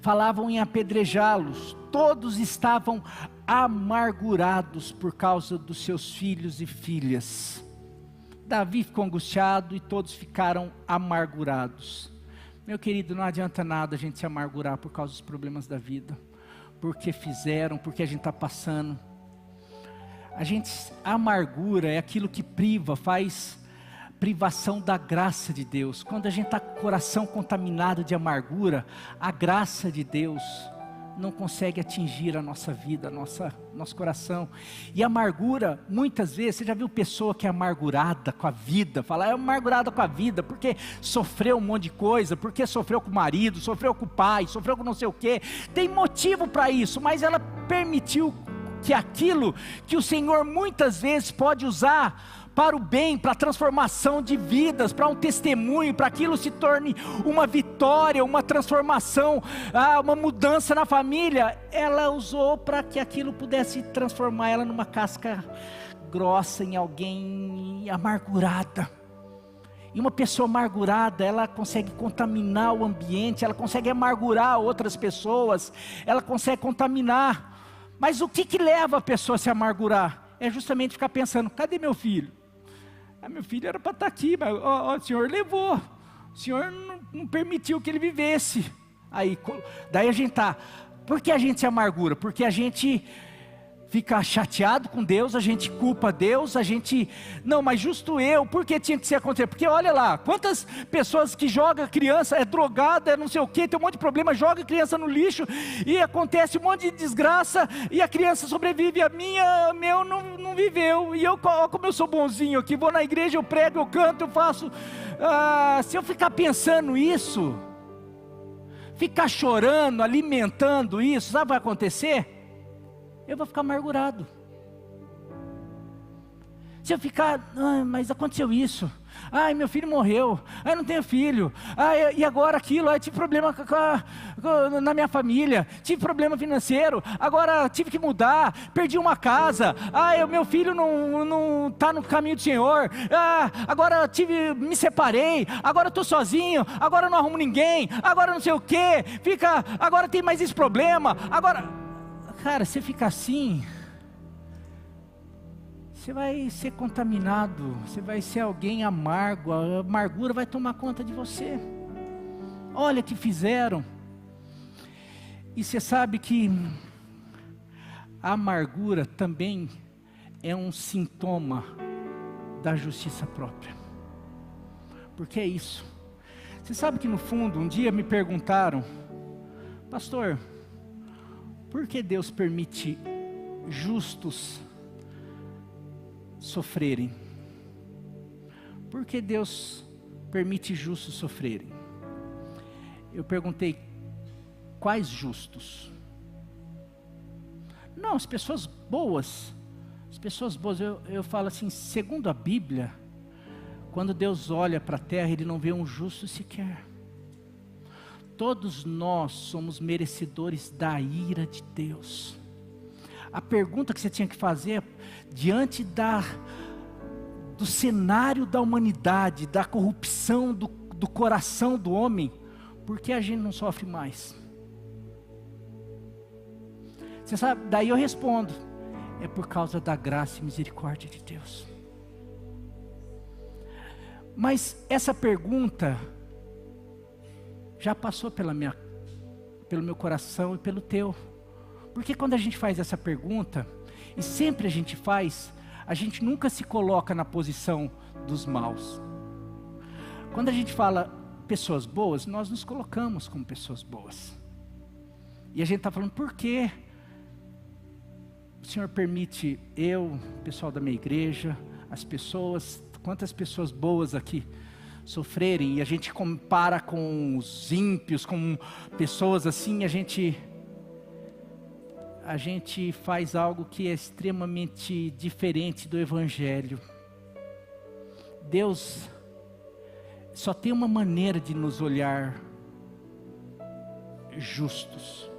falavam em apedrejá-los, todos estavam amargurados por causa dos seus filhos e filhas. Davi ficou angustiado e todos ficaram amargurados. Meu querido, não adianta nada a gente se amargurar por causa dos problemas da vida, porque fizeram, porque a gente está passando. A amargura é aquilo que faz privação da graça de Deus. Quando a gente está com o coração contaminado de amargura, a graça de Deus não consegue atingir a nossa vida, nosso coração. E a amargura, muitas vezes, você já viu pessoa que é amargurada com a vida, fala, é amargurada com a vida, porque sofreu um monte de coisa, porque sofreu com o marido, sofreu com o pai, sofreu com não sei o quê, tem motivo para isso, mas ela permitiu que aquilo que o Senhor muitas vezes pode usar para o bem, para a transformação de vidas, para um testemunho, para aquilo se torne uma vitória, uma transformação, uma mudança na família, ela usou para que aquilo pudesse transformar ela numa casca grossa, em alguém amargurada. E uma pessoa amargurada, ela consegue contaminar o ambiente, ela consegue amargurar outras pessoas, ela consegue contaminar. Mas o que leva a pessoa a se amargurar? É justamente ficar pensando, cadê meu filho? Meu filho era para estar aqui, mas o Senhor levou, o Senhor não permitiu que ele vivesse. Daí a gente está, por que a gente se amargura? Porque a gente fica chateado com Deus, a gente culpa Deus, não, mas justo eu, por que tinha que ser acontecer? Porque olha lá, quantas pessoas que jogam criança, é drogada, é não sei o que, tem um monte de problema, joga a criança no lixo, e acontece um monte de desgraça, e a criança sobrevive, meu não viveu, e eu, como eu sou bonzinho aqui, vou na igreja, eu prego, eu canto, eu faço, se eu ficar pensando isso, ficar chorando, alimentando isso, sabe o que vai acontecer? Eu vou ficar amargurado. Se eu ficar, mas aconteceu isso, meu filho morreu, eu não tenho filho, e agora aquilo, tive problema na minha família, tive problema financeiro, agora tive que mudar, perdi uma casa, meu filho não está no caminho do Senhor, agora me separei, agora estou sozinho, agora não arrumo ninguém, agora não sei o que, agora tem mais esse problema, cara, você fica assim, você vai ser contaminado, você vai ser alguém amargo, a amargura vai tomar conta de você. Olha o que fizeram. E você sabe que a amargura também é um sintoma da justiça própria. Porque é isso. Você sabe que no fundo, um dia me perguntaram, pastor, por que Deus permite justos sofrerem? Por que Deus permite justos sofrerem? Eu perguntei, quais justos? Não, as pessoas boas. Eu falo assim, segundo a Bíblia, quando Deus olha para a terra, Ele não vê um justo sequer. Todos nós somos merecedores da ira de Deus. A pergunta que você tinha que fazer, diante do cenário da humanidade, da corrupção do coração do homem, por que a gente não sofre mais? Você sabe, daí eu respondo, é por causa da graça e misericórdia de Deus. Mas essa pergunta já passou pelo meu coração e pelo teu. Porque quando a gente faz essa pergunta, e sempre a gente nunca se coloca na posição dos maus. Quando a gente fala pessoas boas, nós nos colocamos como pessoas boas. E a gente está falando, por que o Senhor permite o pessoal da minha igreja, as pessoas, quantas pessoas boas aqui sofrerem, e a gente compara com os ímpios, com pessoas assim, a gente faz algo que é extremamente diferente do Evangelho. Deus só tem uma maneira de nos olhar justos,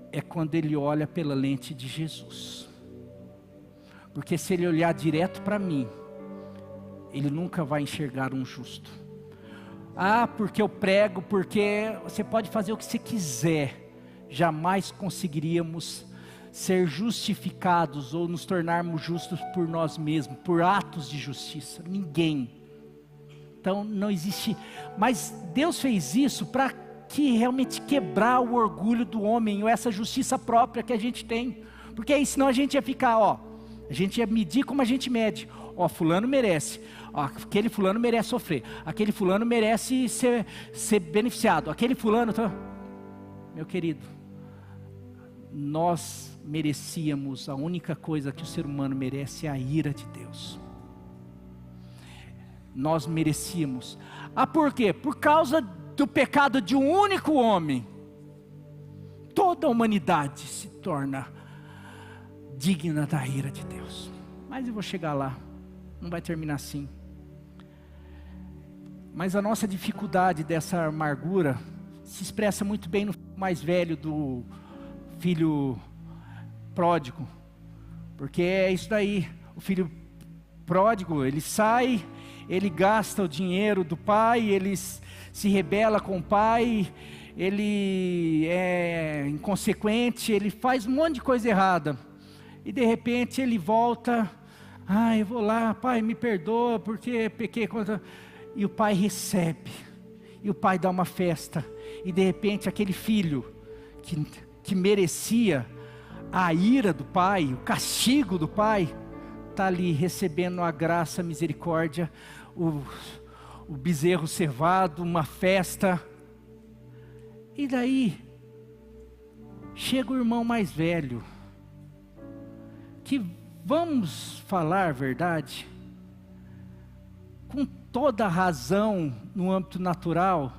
é quando Ele olha pela lente de Jesus. Porque se Ele olhar direto para mim, Ele nunca vai enxergar um justo. Porque eu prego, porque você pode fazer o que você quiser, jamais conseguiríamos ser justificados ou nos tornarmos justos por nós mesmos, por atos de justiça. Ninguém. Então não existe, mas Deus fez isso para que realmente quebrar o orgulho do homem, ou essa justiça própria que a gente tem, porque aí senão a gente ia ficar, a gente ia medir como a gente mede, fulano merece, aquele fulano merece sofrer, aquele fulano merece ser beneficiado, aquele fulano, meu querido, nós merecíamos, a única coisa que o ser humano merece é a ira de Deus. Nós merecíamos. Por quê? Por causa do pecado de um único homem, toda a humanidade se torna digna da ira de Deus. Mas eu vou chegar lá, não vai terminar assim. Mas a nossa dificuldade dessa amargura se expressa muito bem no mais velho do filho pródigo, porque é isso daí. O filho pródigo, ele sai, ele gasta o dinheiro do pai, ele se rebela com o pai, ele é inconsequente, ele faz um monte de coisa errada, e de repente ele volta, eu vou lá, pai, me perdoa porque pequei contra... E o pai recebe, e o pai dá uma festa, e de repente aquele filho que merecia a ira do pai, o castigo do pai, está ali recebendo a graça, a misericórdia, o bezerro cevado, uma festa. E daí chega o irmão mais velho, que, vamos falar a verdade, com toda a razão no âmbito natural,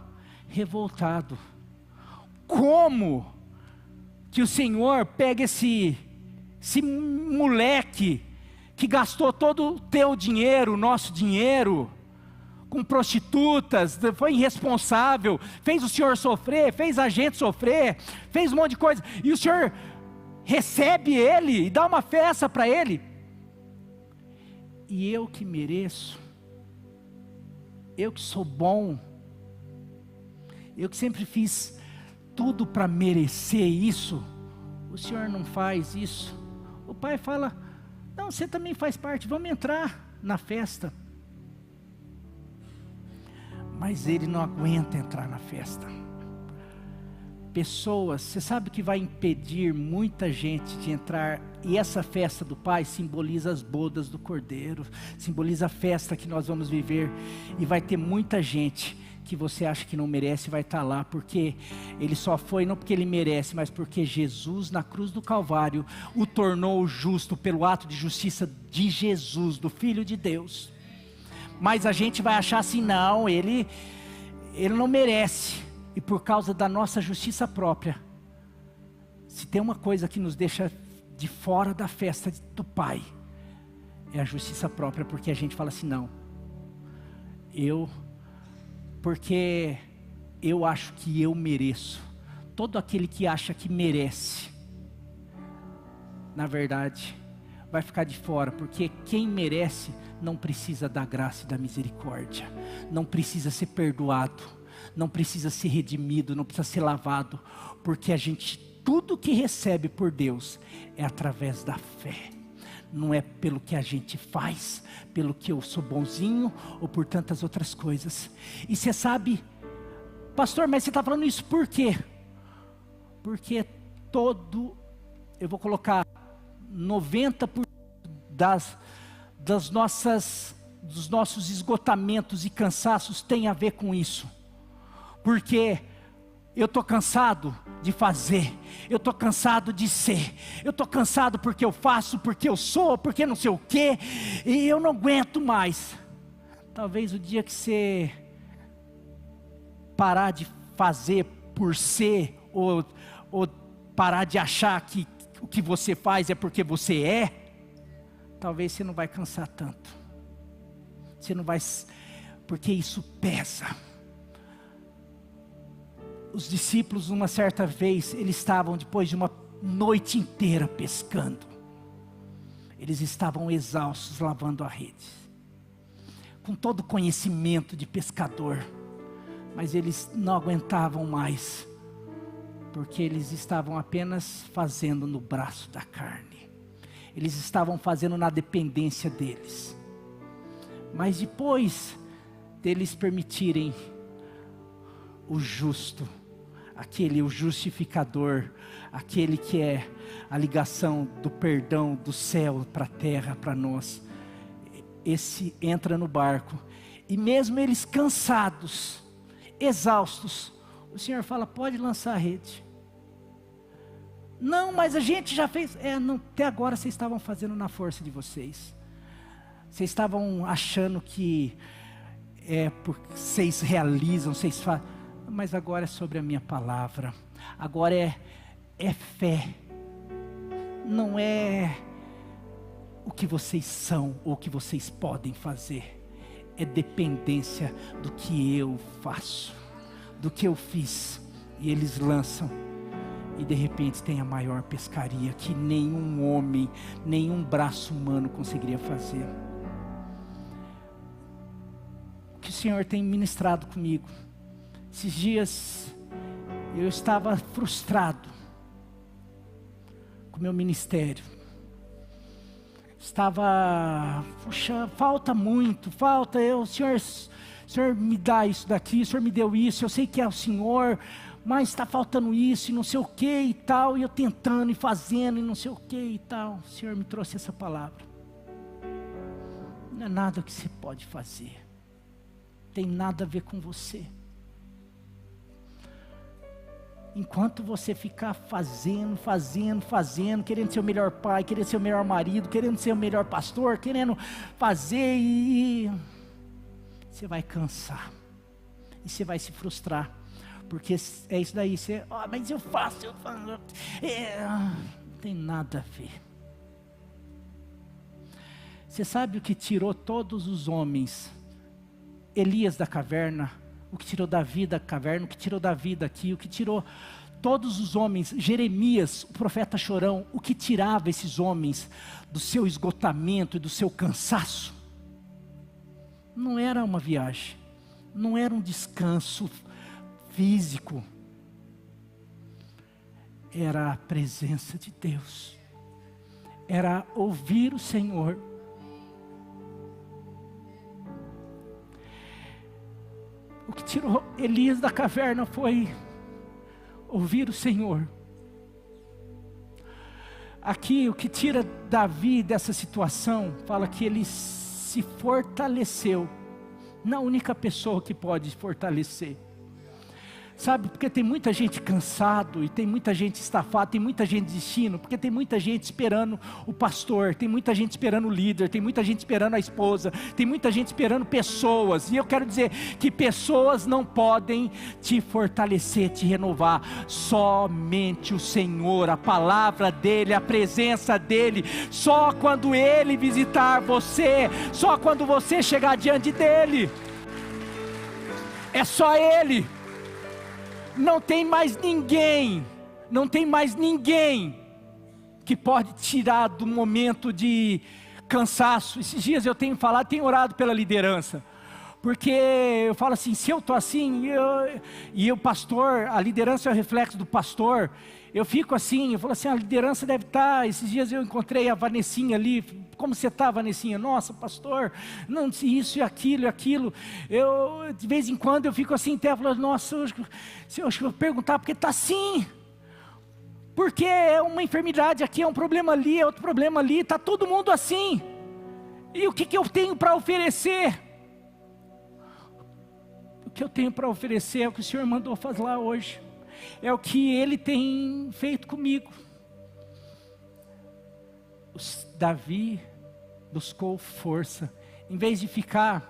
revoltado. Como que o Senhor pega esse moleque que gastou todo o teu dinheiro, o nosso dinheiro, com prostitutas, foi irresponsável, fez o Senhor sofrer, fez a gente sofrer, fez um monte de coisa, e o Senhor recebe ele e dá uma festa para ele? E eu que mereço, eu que sou bom, eu que sempre fiz tudo para merecer isso, o Senhor não faz isso. O pai fala, não, você também faz parte, vamos entrar na festa. Mas ele não aguenta entrar na festa. Pessoas, você sabe que vai impedir muita gente de entrar, e essa festa do pai simboliza as bodas do Cordeiro, simboliza a festa que nós vamos viver, e vai ter muita gente que você acha que não merece, vai estar lá, porque ele só foi, não porque ele merece, mas porque Jesus na cruz do Calvário o tornou justo, pelo ato de justiça de Jesus, do Filho de Deus. Mas a gente vai achar assim, não, ele não merece, e por causa da nossa justiça própria, se tem uma coisa que nos deixa de fora da festa do Pai, é a justiça própria, porque a gente fala assim, não, porque eu acho que eu mereço. Todo aquele que acha que merece, na verdade, vai ficar de fora, porque quem merece não precisa da graça e da misericórdia, não precisa ser perdoado, não precisa ser redimido, não precisa ser lavado, porque a gente, tudo que recebe por Deus é através da fé, não é pelo que a gente faz, pelo que eu sou bonzinho, ou por tantas outras coisas. E você sabe, pastor, mas você está falando isso por quê? Porque eu vou colocar 90% dos nossos esgotamentos e cansaços tem a ver com isso. Porque eu estou cansado de fazer, eu estou cansado de ser, eu estou cansado porque eu faço, porque eu sou, porque não sei o quê, e eu não aguento mais. Talvez o dia que você parar de fazer por ser, ou parar de achar que o que você faz é porque você é, talvez você não vai cansar tanto, você não vai, porque isso pesa. Os discípulos, uma certa vez, eles estavam depois de uma noite inteira pescando, eles estavam exaustos lavando a rede, com todo o conhecimento de pescador, mas eles não aguentavam mais, porque eles estavam apenas fazendo no braço da carne, eles estavam fazendo na dependência deles. Mas depois deles permitirem o justo, o justificador, aquele que é a ligação do perdão do céu para a terra, para nós, esse entra no barco, e mesmo eles cansados, exaustos, o Senhor fala, pode lançar a rede. Não, mas a gente já fez. Não, até agora vocês estavam fazendo na força de vocês. Vocês estavam achando que porque vocês realizam, vocês fazem. Mas agora é sobre a minha palavra. Agora é fé. Não é o que vocês são ou o que vocês podem fazer. É dependência do que eu faço, do que eu fiz. E eles lançam. E de repente tem a maior pescaria que nenhum homem, nenhum braço humano conseguiria fazer. O que o Senhor tem ministrado comigo. Esses dias eu estava frustrado com o meu ministério. Estava, puxa, falta muito, o Senhor me dá isso daqui, o Senhor me deu isso, eu sei que é o Senhor, mas está faltando isso e não sei o que e tal, e eu tentando e fazendo e não sei o que e tal. O Senhor me trouxe essa palavra. Não é nada que você pode fazer, tem nada a ver com você. Enquanto você ficar fazendo, querendo ser o melhor pai, querendo ser o melhor marido, querendo ser o melhor pastor, querendo fazer e você vai cansar. E você vai se frustrar. Porque é isso daí, mas eu faço. Não tem nada a ver. Você sabe o que tirou todos os homens? Elias da caverna, o que tirou Davi da caverna, o que tirou Davi daqui, o que tirou todos os homens, Jeremias, o profeta chorão, o que tirava esses homens do seu esgotamento e do seu cansaço? Não era uma viagem, não era um descanso físico, era a presença de Deus, era ouvir o Senhor. O que tirou Elias da caverna foi ouvir o Senhor. Aqui o que tira Davi dessa situação, fala que ele se fortaleceu na única pessoa que pode fortalecer. Sabe, porque tem muita gente cansado, e tem muita gente estafada, tem muita gente desistindo, porque tem muita gente esperando o pastor, tem muita gente esperando o líder, tem muita gente esperando a esposa, tem muita gente esperando pessoas, e eu quero dizer que pessoas não podem te fortalecer, te renovar, somente o Senhor, a palavra dEle, a presença dEle, só quando Ele visitar você, só quando você chegar diante dEle, é só Ele. Não tem mais ninguém que pode tirar do momento de cansaço. Esses dias eu tenho orado pela liderança, porque eu falo assim, se eu estou assim, e o pastor, a liderança é o reflexo do pastor, eu fico assim, eu falo assim, a liderança deve estar, esses dias eu encontrei a Vanessinha ali, como você está, Vanessinha? Nossa, pastor, não, isso e aquilo, eu, de vez em quando eu fico assim, até falando, nossa, se eu perguntar, porque está assim, porque é uma enfermidade aqui, é um problema ali, é outro problema ali, está todo mundo assim, e o que eu tenho para oferecer? O que eu tenho para oferecer é o que o Senhor mandou fazer lá hoje, é o que Ele tem feito comigo. Davi buscou força, em vez de ficar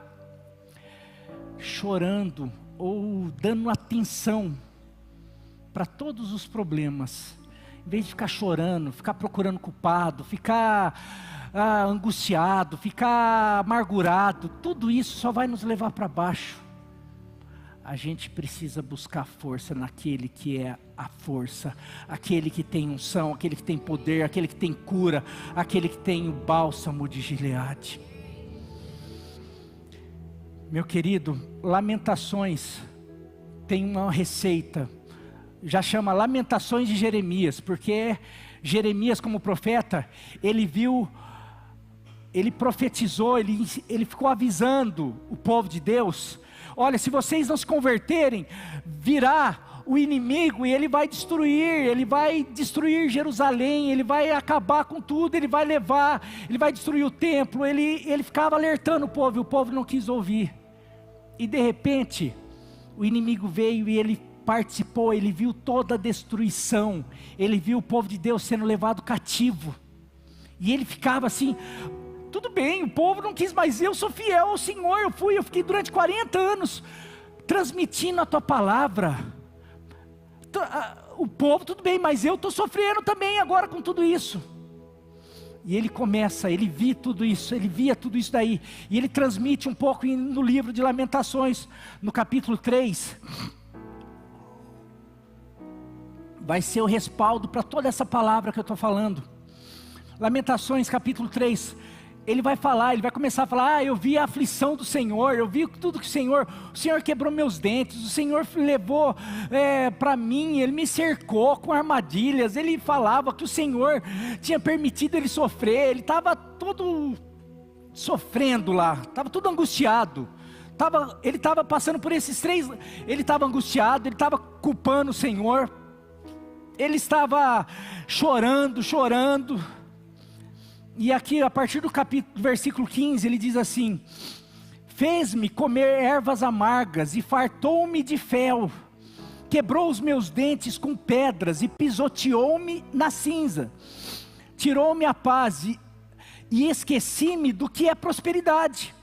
chorando ou dando atenção para todos os problemas, em vez de ficar chorando, ficar procurando culpado, ficar angustiado, ficar amargurado, tudo isso só vai nos levar para baixo. A gente precisa buscar força naquele que é a força, aquele que tem unção, aquele que tem poder, aquele que tem cura, aquele que tem o bálsamo de Gileade. Meu querido, Lamentações tem uma receita, já chama Lamentações de Jeremias, porque Jeremias como profeta, ele viu, ele profetizou, ele ficou avisando o povo de Deus, olha, se vocês não se converterem, virá o inimigo e ele vai destruir Jerusalém, ele vai acabar com tudo, ele vai destruir o templo, ele ficava alertando o povo, e o povo não quis ouvir, e de repente, o inimigo veio e ele participou, ele viu toda a destruição, ele viu o povo de Deus sendo levado cativo, e ele ficava assim, tudo bem, o povo não quis, mas eu sou fiel ao Senhor, eu fiquei durante 40 anos, transmitindo a tua palavra, o povo tudo bem, mas eu estou sofrendo também agora com tudo isso. E ele começa, ele via tudo isso, ele via tudo isso daí, e ele transmite um pouco no livro de Lamentações, no capítulo 3, vai ser o respaldo para toda essa palavra que eu estou falando. Lamentações capítulo 3, ele vai falar, ele vai começar a falar, eu vi a aflição do Senhor, eu vi tudo que o Senhor quebrou meus dentes, o Senhor levou para mim, Ele me cercou com armadilhas, ele falava que o Senhor tinha permitido ele sofrer, ele estava todo sofrendo lá, estava tudo angustiado, ele estava passando por esses 3, ele estava angustiado, ele estava culpando o Senhor, ele estava chorando, e aqui a partir do versículo 15 ele diz assim, fez-me comer ervas amargas e fartou-me de fel, quebrou os meus dentes com pedras e pisoteou-me na cinza, tirou-me a paz e esqueci-me do que é prosperidade.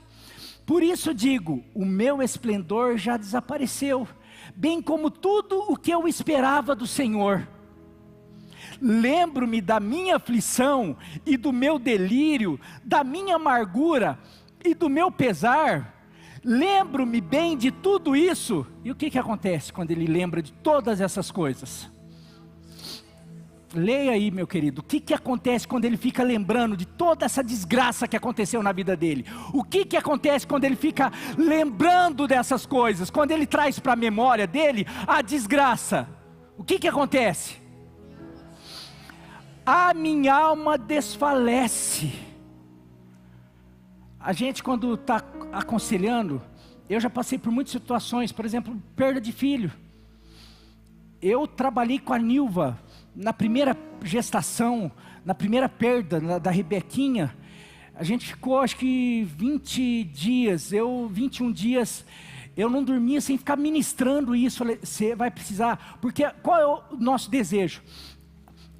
Por isso digo, o meu esplendor já desapareceu, bem como tudo o que eu esperava do Senhor. Lembro-me da minha aflição e do meu delírio, da minha amargura e do meu pesar. Lembro-me bem de tudo isso. E o que acontece quando ele lembra de todas essas coisas? Leia aí, meu querido, o que acontece quando ele fica lembrando de toda essa desgraça que aconteceu na vida dele? O que acontece quando ele fica lembrando dessas coisas? Quando ele traz para a memória dele a desgraça? O que acontece? A minha alma desfalece. A gente quando está aconselhando, eu já passei por muitas situações, por exemplo, perda de filho. Eu trabalhei com a Nilva, na primeira gestação, na primeira perda da Rebequinha, a gente ficou acho que 21 dias, eu não dormia sem ficar ministrando isso. Falei, você vai precisar, porque qual é o nosso desejo?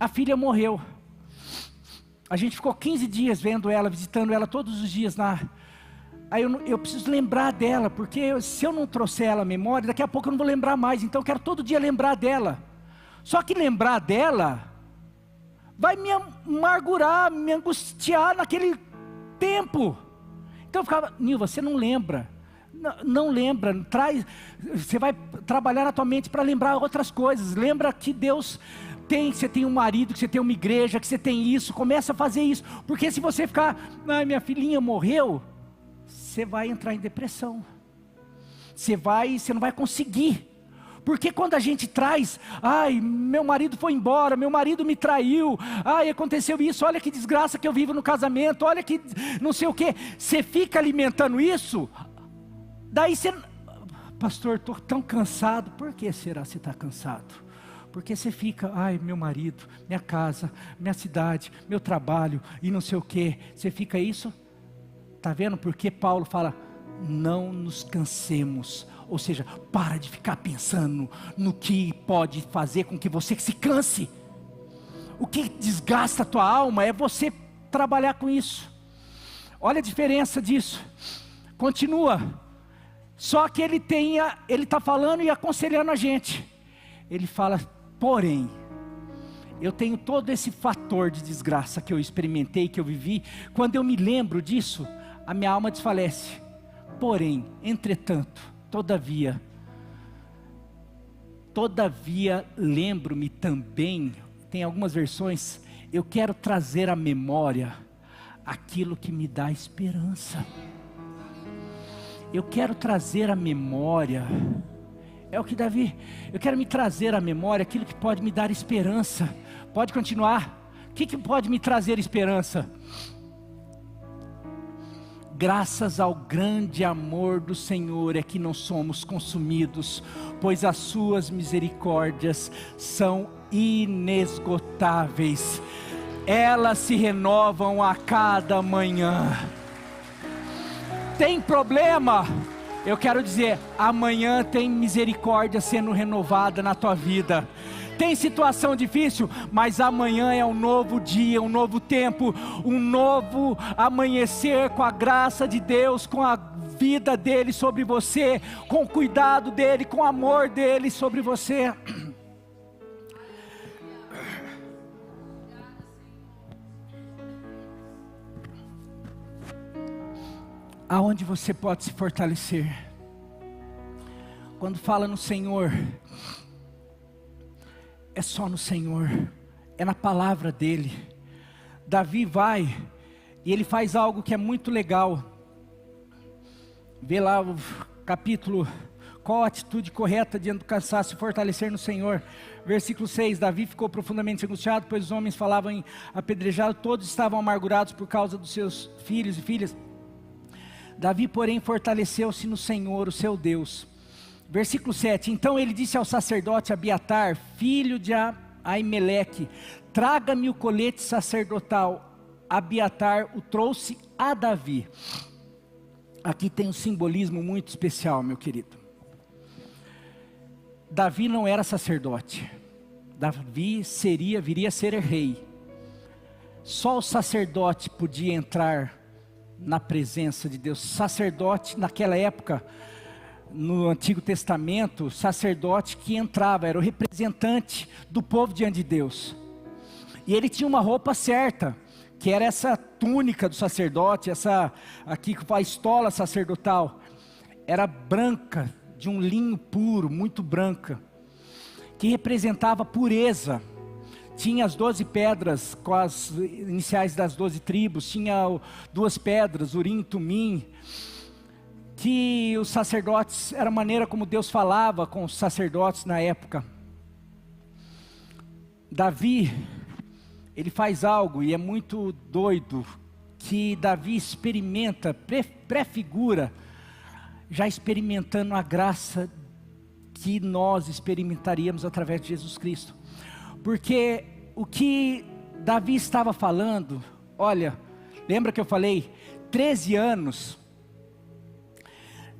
A filha morreu, a gente ficou 15 dias vendo ela, visitando ela todos os dias aí eu preciso lembrar dela, porque se eu não trouxer ela à memória, daqui a pouco eu não vou lembrar mais, então eu quero todo dia lembrar dela, só que lembrar dela, vai me amargurar, me angustiar naquele tempo, então eu ficava, Nilva, você não lembra, não lembra, você vai trabalhar na tua mente para lembrar outras coisas, lembra que Deus que você tem um marido, que você tem uma igreja, que você tem isso, começa a fazer isso, porque se você ficar, minha filhinha morreu, você vai entrar em depressão, você não vai conseguir, porque quando a gente traz, meu marido foi embora, meu marido me traiu, aconteceu isso, olha que desgraça que eu vivo no casamento, olha que não sei o que, você fica alimentando isso, daí você, pastor, estou tão cansado, por que será que você está cansado? Porque você fica, meu marido, minha casa, minha cidade, meu trabalho e não sei o que. Você fica isso, está vendo? Porque Paulo fala, não nos cansemos. Ou seja, para de ficar pensando no que pode fazer com que você se canse. O que desgasta a tua alma é você trabalhar com isso. Olha a diferença disso. Continua. Só que ele está falando e aconselhando a gente. Ele fala, porém, eu tenho todo esse fator de desgraça que eu experimentei, que eu vivi. Quando eu me lembro disso, a minha alma desfalece. Porém, entretanto, todavia, lembro-me também, tem algumas versões, eu quero trazer à memória aquilo que me dá esperança. Eu quero trazer à memória, é o que Davi, eu quero me trazer à memória aquilo que pode me dar esperança. Pode continuar. O que pode me trazer esperança? Graças ao grande amor do Senhor é que não somos consumidos, pois as suas misericórdias são inesgotáveis, elas se renovam a cada manhã. Tem problema? Eu quero dizer, amanhã tem misericórdia sendo renovada na tua vida. Tem situação difícil, mas amanhã é um novo dia, um novo tempo, um novo amanhecer com a graça de Deus, com a vida dele sobre você, com o cuidado dele, com o amor dele sobre você. Aonde você pode se fortalecer? Quando fala no Senhor, é só no Senhor, é na palavra dele. Davi vai e ele faz algo que é muito legal. Vê lá o capítulo, qual a atitude correta diante do cansaço, se fortalecer no Senhor. Versículo 6, Davi ficou profundamente angustiado, pois os homens falavam em apedrejá-lo, todos estavam amargurados por causa dos seus filhos e filhas. Davi, porém, fortaleceu-se no Senhor, o seu Deus. Versículo 7, então ele disse ao sacerdote Abiatar, filho de Aimeleque, traga-me o colete sacerdotal. Abiatar o trouxe a Davi. Aqui tem um simbolismo muito especial, meu querido. Davi não era sacerdote. Davi viria a ser rei. Só o sacerdote podia entrar na presença de Deus. Sacerdote naquela época, no Antigo Testamento, sacerdote que entrava, era o representante do povo diante de Deus. E ele tinha uma roupa certa, que era essa túnica do sacerdote, essa aqui com a estola sacerdotal, era branca, de um linho puro, muito branca, que representava pureza. Tinha as 12 pedras com as iniciais das 12 tribos, tinha 2 pedras, Urim e Tumim, que os sacerdotes, era a maneira como Deus falava com os sacerdotes na época. Davi, ele faz algo, e é muito doido, que Davi experimenta, prefigura, já experimentando a graça que nós experimentaríamos através de Jesus Cristo. Porque o que Davi estava falando, olha, lembra que eu falei, 13 anos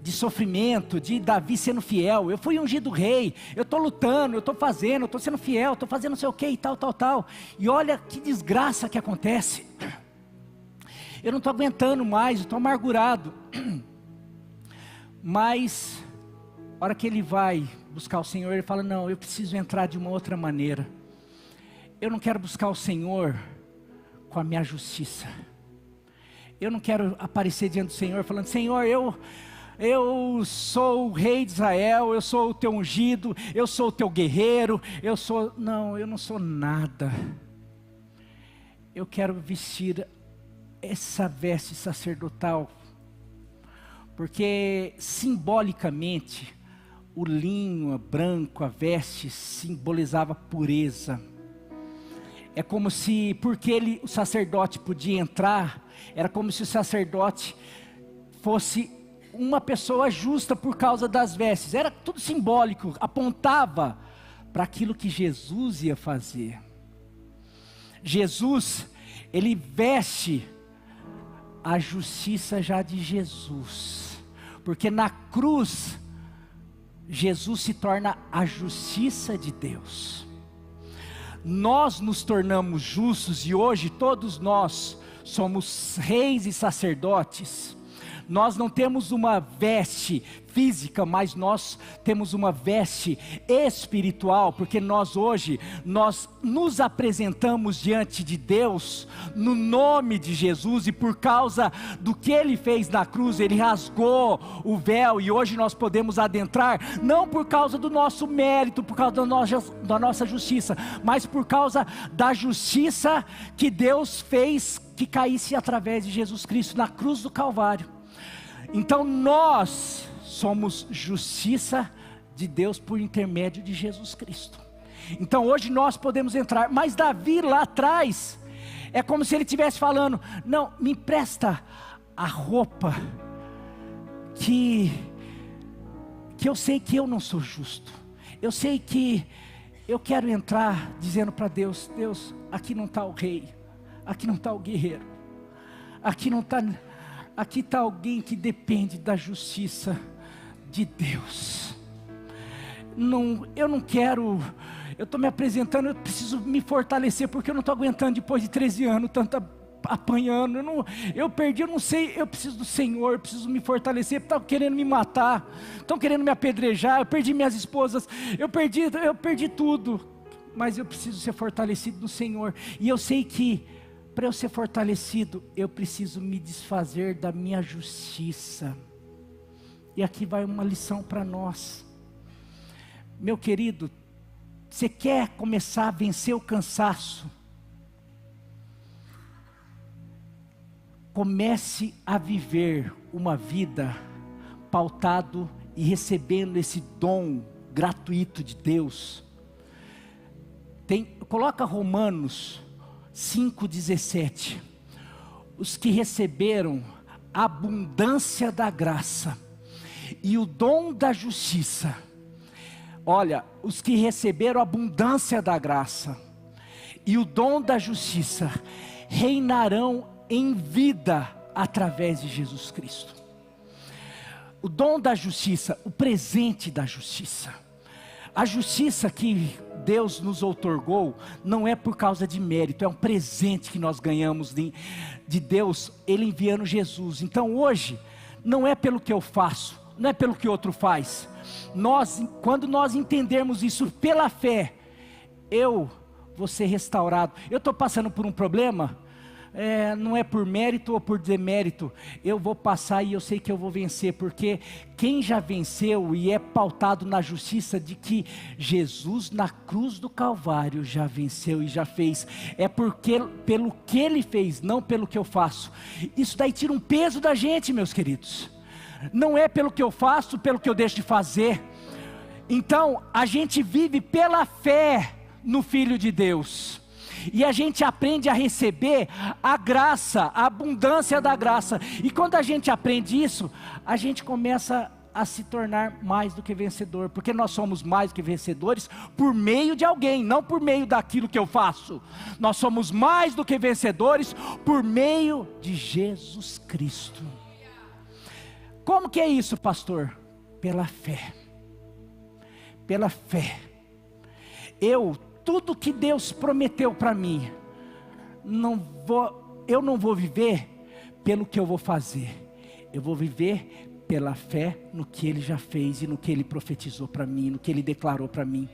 de sofrimento, de Davi sendo fiel, eu fui ungido rei, eu estou lutando, eu estou fazendo, eu estou sendo fiel, estou fazendo não sei o que e tal, e olha que desgraça que acontece, eu não estou aguentando mais, eu estou amargurado, mas, a hora que ele vai buscar o Senhor, ele fala, não, eu preciso entrar de uma outra maneira, eu não quero buscar o Senhor com a minha justiça, eu não quero aparecer diante do Senhor falando, Senhor, eu sou o rei de Israel, eu sou o teu ungido, eu sou o teu guerreiro, não, eu não sou nada. Eu quero vestir essa veste sacerdotal, porque simbolicamente, o linho branco, a veste, simbolizava pureza. É como se, porque o sacerdote podia entrar, era como se o sacerdote fosse uma pessoa justa por causa das vestes, era tudo simbólico, apontava para aquilo que Jesus ia fazer. Jesus, ele veste a justiça já de Jesus, porque na cruz, Jesus se torna a justiça de Deus. Nós nos tornamos justos e hoje todos nós somos reis e sacerdotes. Nós não temos uma veste física, mas nós temos uma veste espiritual, porque nós hoje, nós nos apresentamos diante de Deus, no nome de Jesus, e por causa do que Ele fez na cruz, Ele rasgou o véu, e hoje nós podemos adentrar, não por causa do nosso mérito, por causa da nossa justiça, mas por causa da justiça que Deus fez, que caísse através de Jesus Cristo, na cruz do Calvário. Então nós somos justiça de Deus por intermédio de Jesus Cristo. Então hoje nós podemos entrar, mas Davi lá atrás, é como se ele estivesse falando, não, me empresta a roupa, que eu sei que eu não sou justo, eu sei que eu quero entrar dizendo para Deus, Deus, aqui não está o rei, aqui não está o guerreiro, aqui está alguém que depende da justiça de Deus. Não, eu não quero, eu estou me apresentando, eu preciso me fortalecer, porque eu não estou aguentando depois de 13 anos, tanto apanhando, eu perdi, eu não sei, eu preciso do Senhor, eu preciso me fortalecer, estão querendo me matar, estão querendo me apedrejar, eu perdi minhas esposas, eu perdi tudo, mas eu preciso ser fortalecido no Senhor, e eu sei que, para eu ser fortalecido, eu preciso me desfazer da minha justiça. E aqui vai uma lição para nós. Meu querido, você quer começar a vencer o cansaço? Comece a viver uma vida pautado e recebendo esse dom gratuito de Deus. Coloca Romanos 5,17. Os que receberam a abundância da graça e o dom da justiça. Olha, os que receberam a abundância da graça e o dom da justiça reinarão em vida através de Jesus Cristo. O dom da justiça, o presente da justiça. A justiça que Deus nos outorgou não é por causa de mérito, é um presente que nós ganhamos de Deus, Ele enviando Jesus. Então hoje, não é pelo que eu faço, não é pelo que outro faz. Quando nós entendermos isso pela fé, eu vou ser restaurado. Eu estou passando por um problema, não é por mérito ou por demérito, eu vou passar e eu sei que eu vou vencer, porque quem já venceu e é pautado na justiça de que Jesus na cruz do Calvário já venceu e já fez, é porque pelo que Ele fez, não pelo que eu faço. Isso daí tira um peso da gente, meus queridos. Não é pelo que eu faço, pelo que eu deixo de fazer. Então a gente vive pela fé no Filho de Deus. E a gente aprende a receber a graça, a abundância da graça. E quando a gente aprende isso, a gente começa a se tornar mais do que vencedor. Porque nós somos mais do que vencedores por meio de alguém, não por meio daquilo que eu faço. Nós somos mais do que vencedores por meio de Jesus Cristo. Como que é isso, pastor? Pela fé. Pela fé. Tudo que Deus prometeu para mim, eu não vou viver pelo que eu vou fazer. Eu vou viver pela fé no que Ele já fez e no que Ele profetizou para mim, no que Ele declarou para mim.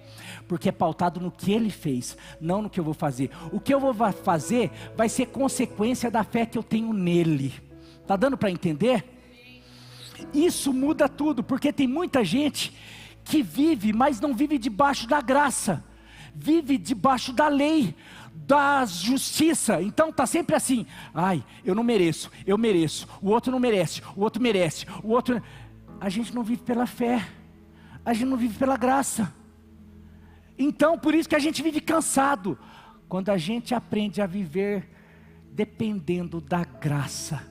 Porque é pautado no que Ele fez, não no que eu vou fazer. O que eu vou fazer vai ser consequência da fé que eu tenho nele. Está dando para entender? Isso muda tudo, porque tem muita gente que vive, mas não vive debaixo da graça. Vive debaixo da lei, da justiça. Então está sempre assim, eu não mereço, eu mereço, o outro não merece, o outro merece, o outro... A gente não vive pela fé, a gente não vive pela graça. Então por isso que a gente vive cansado. Quando a gente aprende a viver dependendo da graça,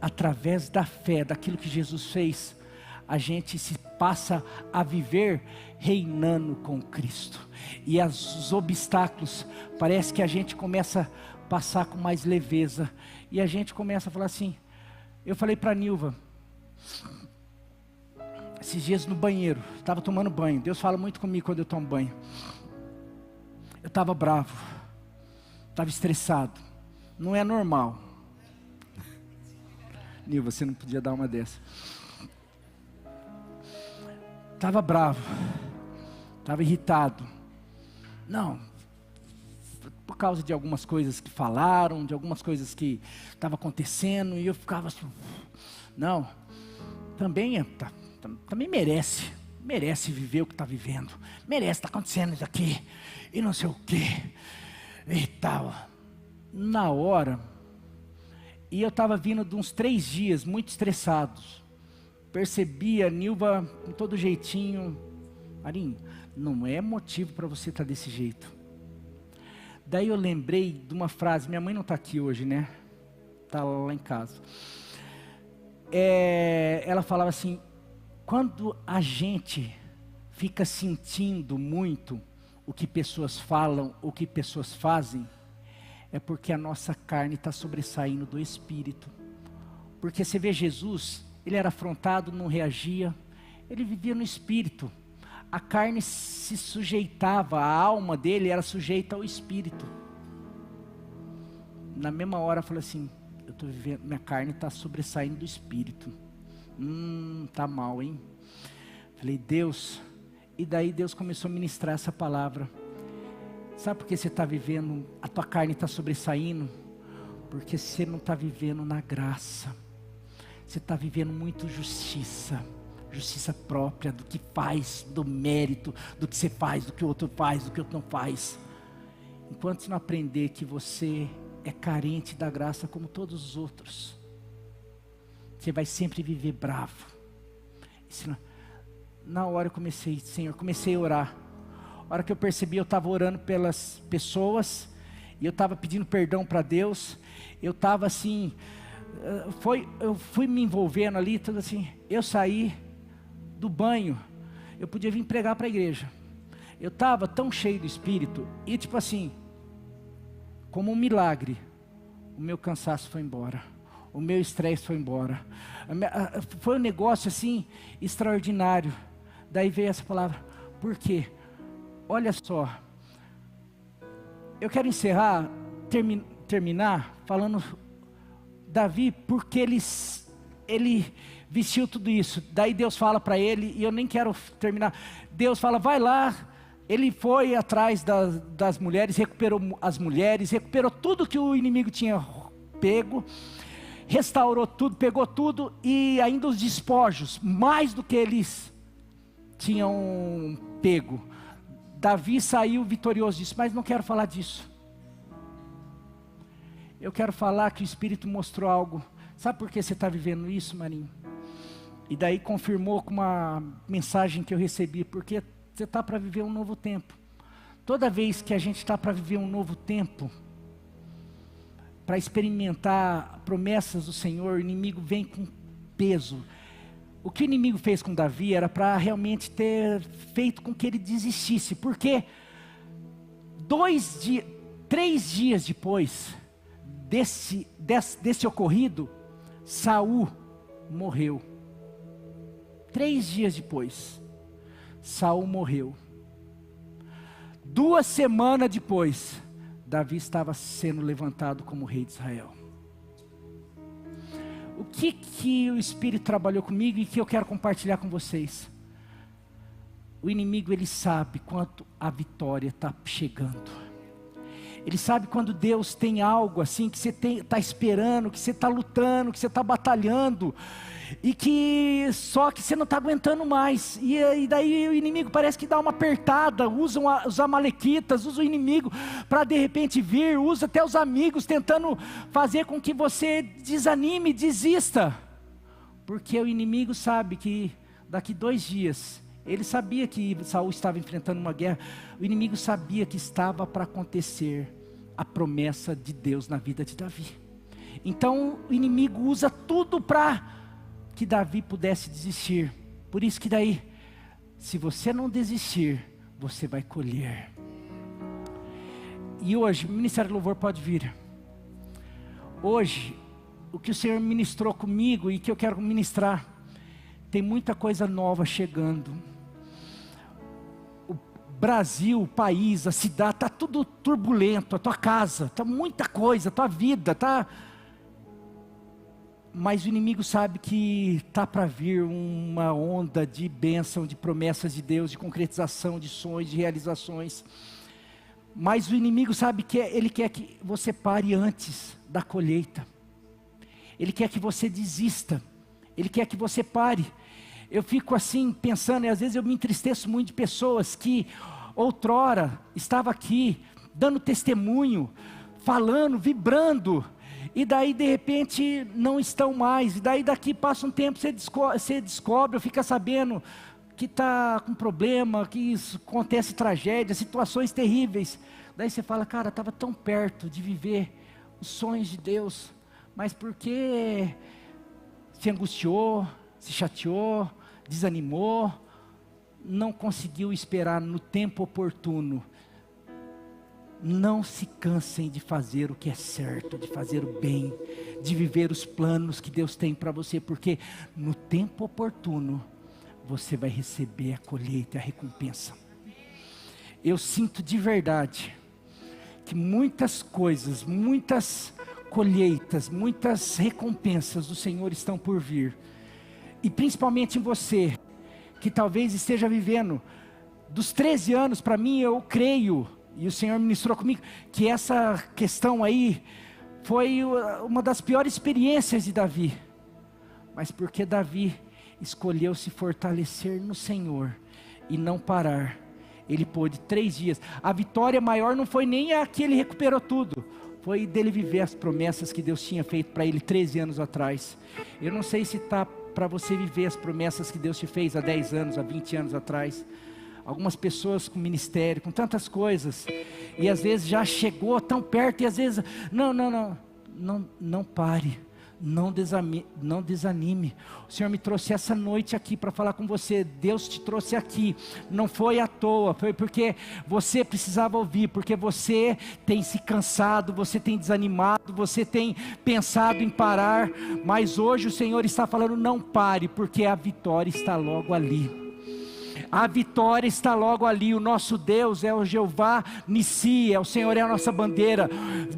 através da fé, daquilo que Jesus fez, a gente se passa a viver reinando com Cristo. E os obstáculos, parece que a gente começa a passar com mais leveza. E a gente começa a falar assim, eu falei para a Nilva, esses dias no banheiro, estava tomando banho, Deus fala muito comigo quando eu tomo banho. Eu estava bravo, estava estressado, não é normal. Nilva, você não podia dar uma dessa. Estava bravo, estava irritado. Não, por causa de algumas coisas que falaram, de algumas coisas que estavam acontecendo, e eu ficava assim, não, também merece viver o que está vivendo, merece estar acontecendo isso aqui, e não sei o que, e tal. Na hora, e eu estava vindo de uns 3 dias, muito estressados, percebi a Nilva com todo jeitinho, Marinho, não é motivo para você estar desse jeito. Daí eu lembrei de uma frase, minha mãe não está aqui hoje, né? Está lá em casa. Ela falava assim, quando a gente fica sentindo muito o que pessoas falam, o que pessoas fazem, é porque a nossa carne está sobressaindo do Espírito. Porque você vê Jesus, Ele era afrontado, não reagia, Ele vivia no espírito. A carne se sujeitava, a alma dele era sujeita ao espírito. Na mesma hora eu falei assim, eu estou vivendo, minha carne está sobressaindo do espírito. Tá mal, hein? Falei, Deus. E daí Deus começou a ministrar essa palavra. Sabe por que você está vivendo, a tua carne está sobressaindo? Porque você não está vivendo na graça. Você está vivendo muito justiça. Justiça própria, do que faz, do mérito, do que você faz, do que o outro faz, do que o outro não faz. Enquanto você não aprender que você é carente da graça como todos os outros, você vai sempre viver bravo. Na hora eu comecei, Senhor, comecei a orar. A hora que eu percebi, eu estava orando pelas pessoas, e eu estava pedindo perdão para Deus. Eu estava assim, eu fui me envolvendo ali, tudo assim. Eu saí do banho, eu podia vir pregar para a igreja. Eu estava tão cheio do Espírito, e tipo assim, como um milagre, o meu cansaço foi embora, o meu estresse foi embora. Foi um negócio assim, extraordinário. Daí veio essa palavra, por quê? Olha só, eu quero encerrar, terminar falando, Davi, porque ele vestiu tudo isso. Daí Deus fala para ele, e eu nem quero terminar. Deus fala, vai lá. Ele foi atrás das mulheres, recuperou as mulheres, recuperou tudo que o inimigo tinha pego, restaurou tudo, pegou tudo, e ainda os despojos, mais do que eles tinham pego. Davi saiu vitorioso disso, mas não quero falar disso. Eu quero falar que o Espírito mostrou algo. Sabe por que você está vivendo isso, Marinho? E daí confirmou com uma mensagem que eu recebi, porque você está para viver um novo tempo. Toda vez que a gente está para viver um novo tempo, para experimentar promessas do Senhor, o inimigo vem com peso. O que o inimigo fez com Davi era para realmente ter feito com que ele desistisse, porque 3 dias depois desse ocorrido, Saul morreu. 3 dias depois, Saul morreu. 2 semanas depois, Davi estava sendo levantado como rei de Israel. O que o Espírito trabalhou comigo e que eu quero compartilhar com vocês? O inimigo, ele sabe quanto a vitória está chegando. Ele sabe quando Deus tem algo assim, que você está esperando, que você está lutando, que você está batalhando, e que só que você não está aguentando mais, e daí o inimigo parece que dá uma apertada, usa os amalequitas, usa o inimigo para de repente vir, usa até os amigos tentando fazer com que você desanime, desista, porque o inimigo sabe que daqui 2 dias, ele sabia que Saul estava enfrentando uma guerra, o inimigo sabia que estava para acontecer a promessa de Deus na vida de Davi. Então o inimigo usa tudo para que Davi pudesse desistir. Por isso que daí, se você não desistir, você vai colher. E hoje, o Ministério do Louvor pode vir. Hoje, o que o Senhor ministrou comigo e que eu quero ministrar, tem muita coisa nova chegando. O Brasil, o país, a cidade, está tudo turbulento, a tua casa, está muita coisa, a tua vida, está... Mas o inimigo sabe que está para vir uma onda de bênção, de promessas de Deus, de concretização de sonhos, de realizações. Mas o inimigo sabe que ele quer que você pare antes da colheita. Ele quer que você desista. Ele quer que você pare. Eu fico assim pensando, e às vezes eu me entristeço muito de pessoas que outrora estavam aqui, dando testemunho, falando, vibrando, e daí de repente não estão mais, e daí daqui passa um tempo, você descobre, ou fica sabendo que está com problema, que isso, acontece tragédia, situações terríveis, daí você fala, cara, estava tão perto de viver os sonhos de Deus, mas por que se angustiou, se chateou, desanimou, não conseguiu esperar no tempo oportuno? Não se cansem de fazer o que é certo, de fazer o bem, de viver os planos que Deus tem para você, porque no tempo oportuno você vai receber a colheita e a recompensa. Eu sinto de verdade que muitas coisas, muitas colheitas, muitas recompensas do Senhor estão por vir. E principalmente em você, que talvez esteja vivendo, dos 13 anos, para mim, eu creio, e o Senhor ministrou comigo, que essa questão aí foi uma das piores experiências de Davi. Mas porque Davi escolheu se fortalecer no Senhor e não parar, ele pôde 3 dias. A vitória maior não foi nem a que ele recuperou tudo, foi dele viver as promessas que Deus tinha feito para ele 13 anos atrás. Eu não sei se está para você viver as promessas que Deus te fez há 10 anos, há 20 anos atrás. Algumas pessoas com ministério, com tantas coisas, e às vezes já chegou tão perto, e às vezes, não pare, não desanime. O Senhor me trouxe essa noite aqui para falar com você. Deus te trouxe aqui, não foi à toa, foi porque você precisava ouvir, porque você tem se cansado, você tem desanimado, você tem pensado em parar, mas hoje o Senhor está falando: não pare, porque a vitória está logo ali. A vitória está logo ali. O nosso Deus é o Jeová Nissi, o Senhor é a nossa bandeira.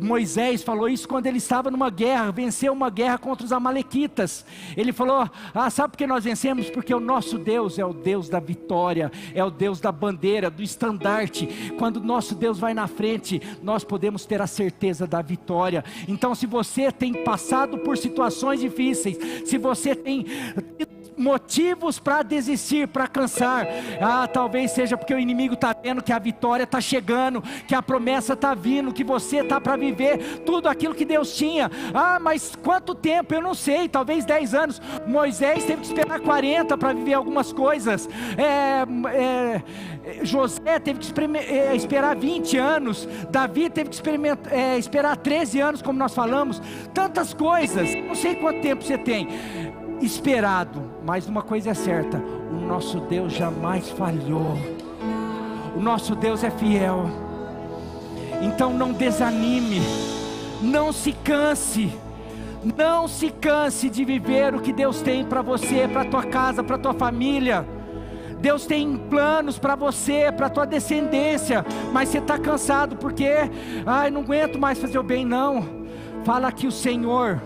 Moisés falou isso quando ele estava numa guerra, venceu uma guerra contra os amalequitas. Ele falou: sabe por que nós vencemos? Porque o nosso Deus é o Deus da vitória, é o Deus da bandeira, do estandarte. Quando o nosso Deus vai na frente, nós podemos ter a certeza da vitória. Então, se você tem passado por situações difíceis, se você tem motivos para desistir, para cansar, talvez seja porque o inimigo está vendo que a vitória está chegando, que a promessa está vindo, que você está para viver tudo aquilo que Deus tinha. Mas quanto tempo? Eu não sei, talvez 10 anos. Moisés teve que esperar 40 para viver algumas coisas. José teve que esperar 20 anos. Davi teve que esperar 13 anos, como nós falamos. Tantas coisas, não sei quanto tempo você tem esperado, mas uma coisa é certa: o nosso Deus jamais falhou, o nosso Deus é fiel. Então não desanime, não se canse, não se canse de viver o que Deus tem para você, para tua casa, para tua família. Deus tem planos para você, para tua descendência, mas você está cansado porque, não aguento mais fazer o bem. Não, fala que o Senhor,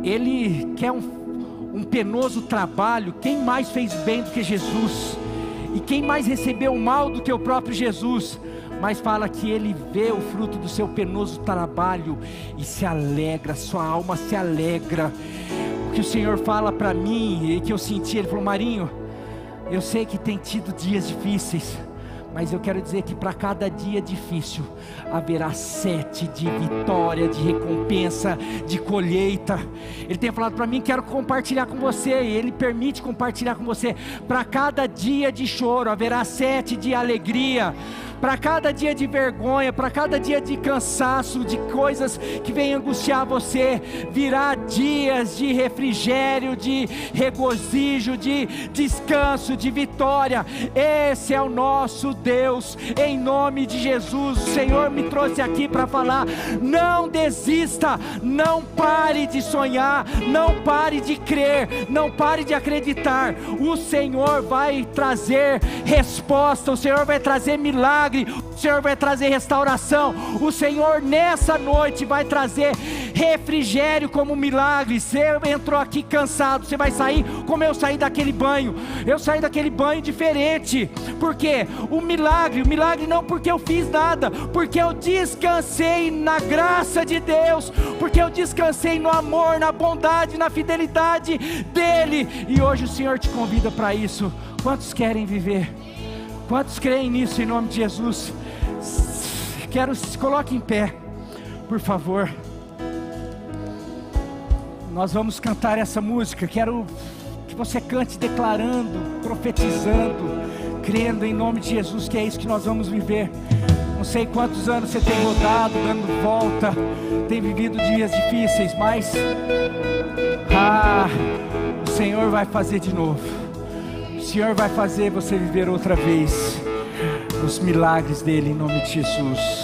Ele quer um penoso trabalho. Quem mais fez bem do que Jesus? E quem mais recebeu o mal do que o próprio Jesus? Mas fala que Ele vê o fruto do seu penoso trabalho e se alegra, sua alma se alegra. O que o Senhor fala para mim, e que eu senti, Ele falou: Marinho, eu sei que tem tido dias difíceis, mas eu quero dizer que para cada dia difícil, haverá 7 de vitória, de recompensa, de colheita. Ele tem falado para mim: quero compartilhar com você, e Ele permite compartilhar com você. Para cada dia de choro, haverá 7 de alegria. Para cada dia de vergonha, para cada dia de cansaço, de coisas que vêm angustiar você, virá dias de refrigério, de regozijo, de descanso, de vitória. Esse é o nosso Deus, em nome de Jesus. O Senhor me trouxe aqui para falar: não desista, não pare de sonhar, não pare de crer, não pare de acreditar. O Senhor vai trazer resposta, o Senhor vai trazer milagre, o Senhor vai trazer restauração. O Senhor nessa noite vai trazer refrigério como milagre. Você entrou aqui cansado, você vai sair como eu saí daquele banho. Eu saí daquele banho diferente. Por quê? O milagre não porque eu fiz nada, porque eu descansei na graça de Deus, porque eu descansei no amor, na bondade, na fidelidade dEle. E hoje o Senhor te convida para isso. Quantos querem viver? Quantos creem nisso em nome de Jesus? Se coloque em pé, por favor. Nós vamos cantar essa música. Quero que você cante declarando, profetizando, crendo em nome de Jesus que é isso que nós vamos viver. Não sei quantos anos você tem rodado, dando volta, tem vivido dias difíceis, mas o Senhor vai fazer de novo. O Senhor vai fazer você viver outra vez os milagres dEle em nome de Jesus.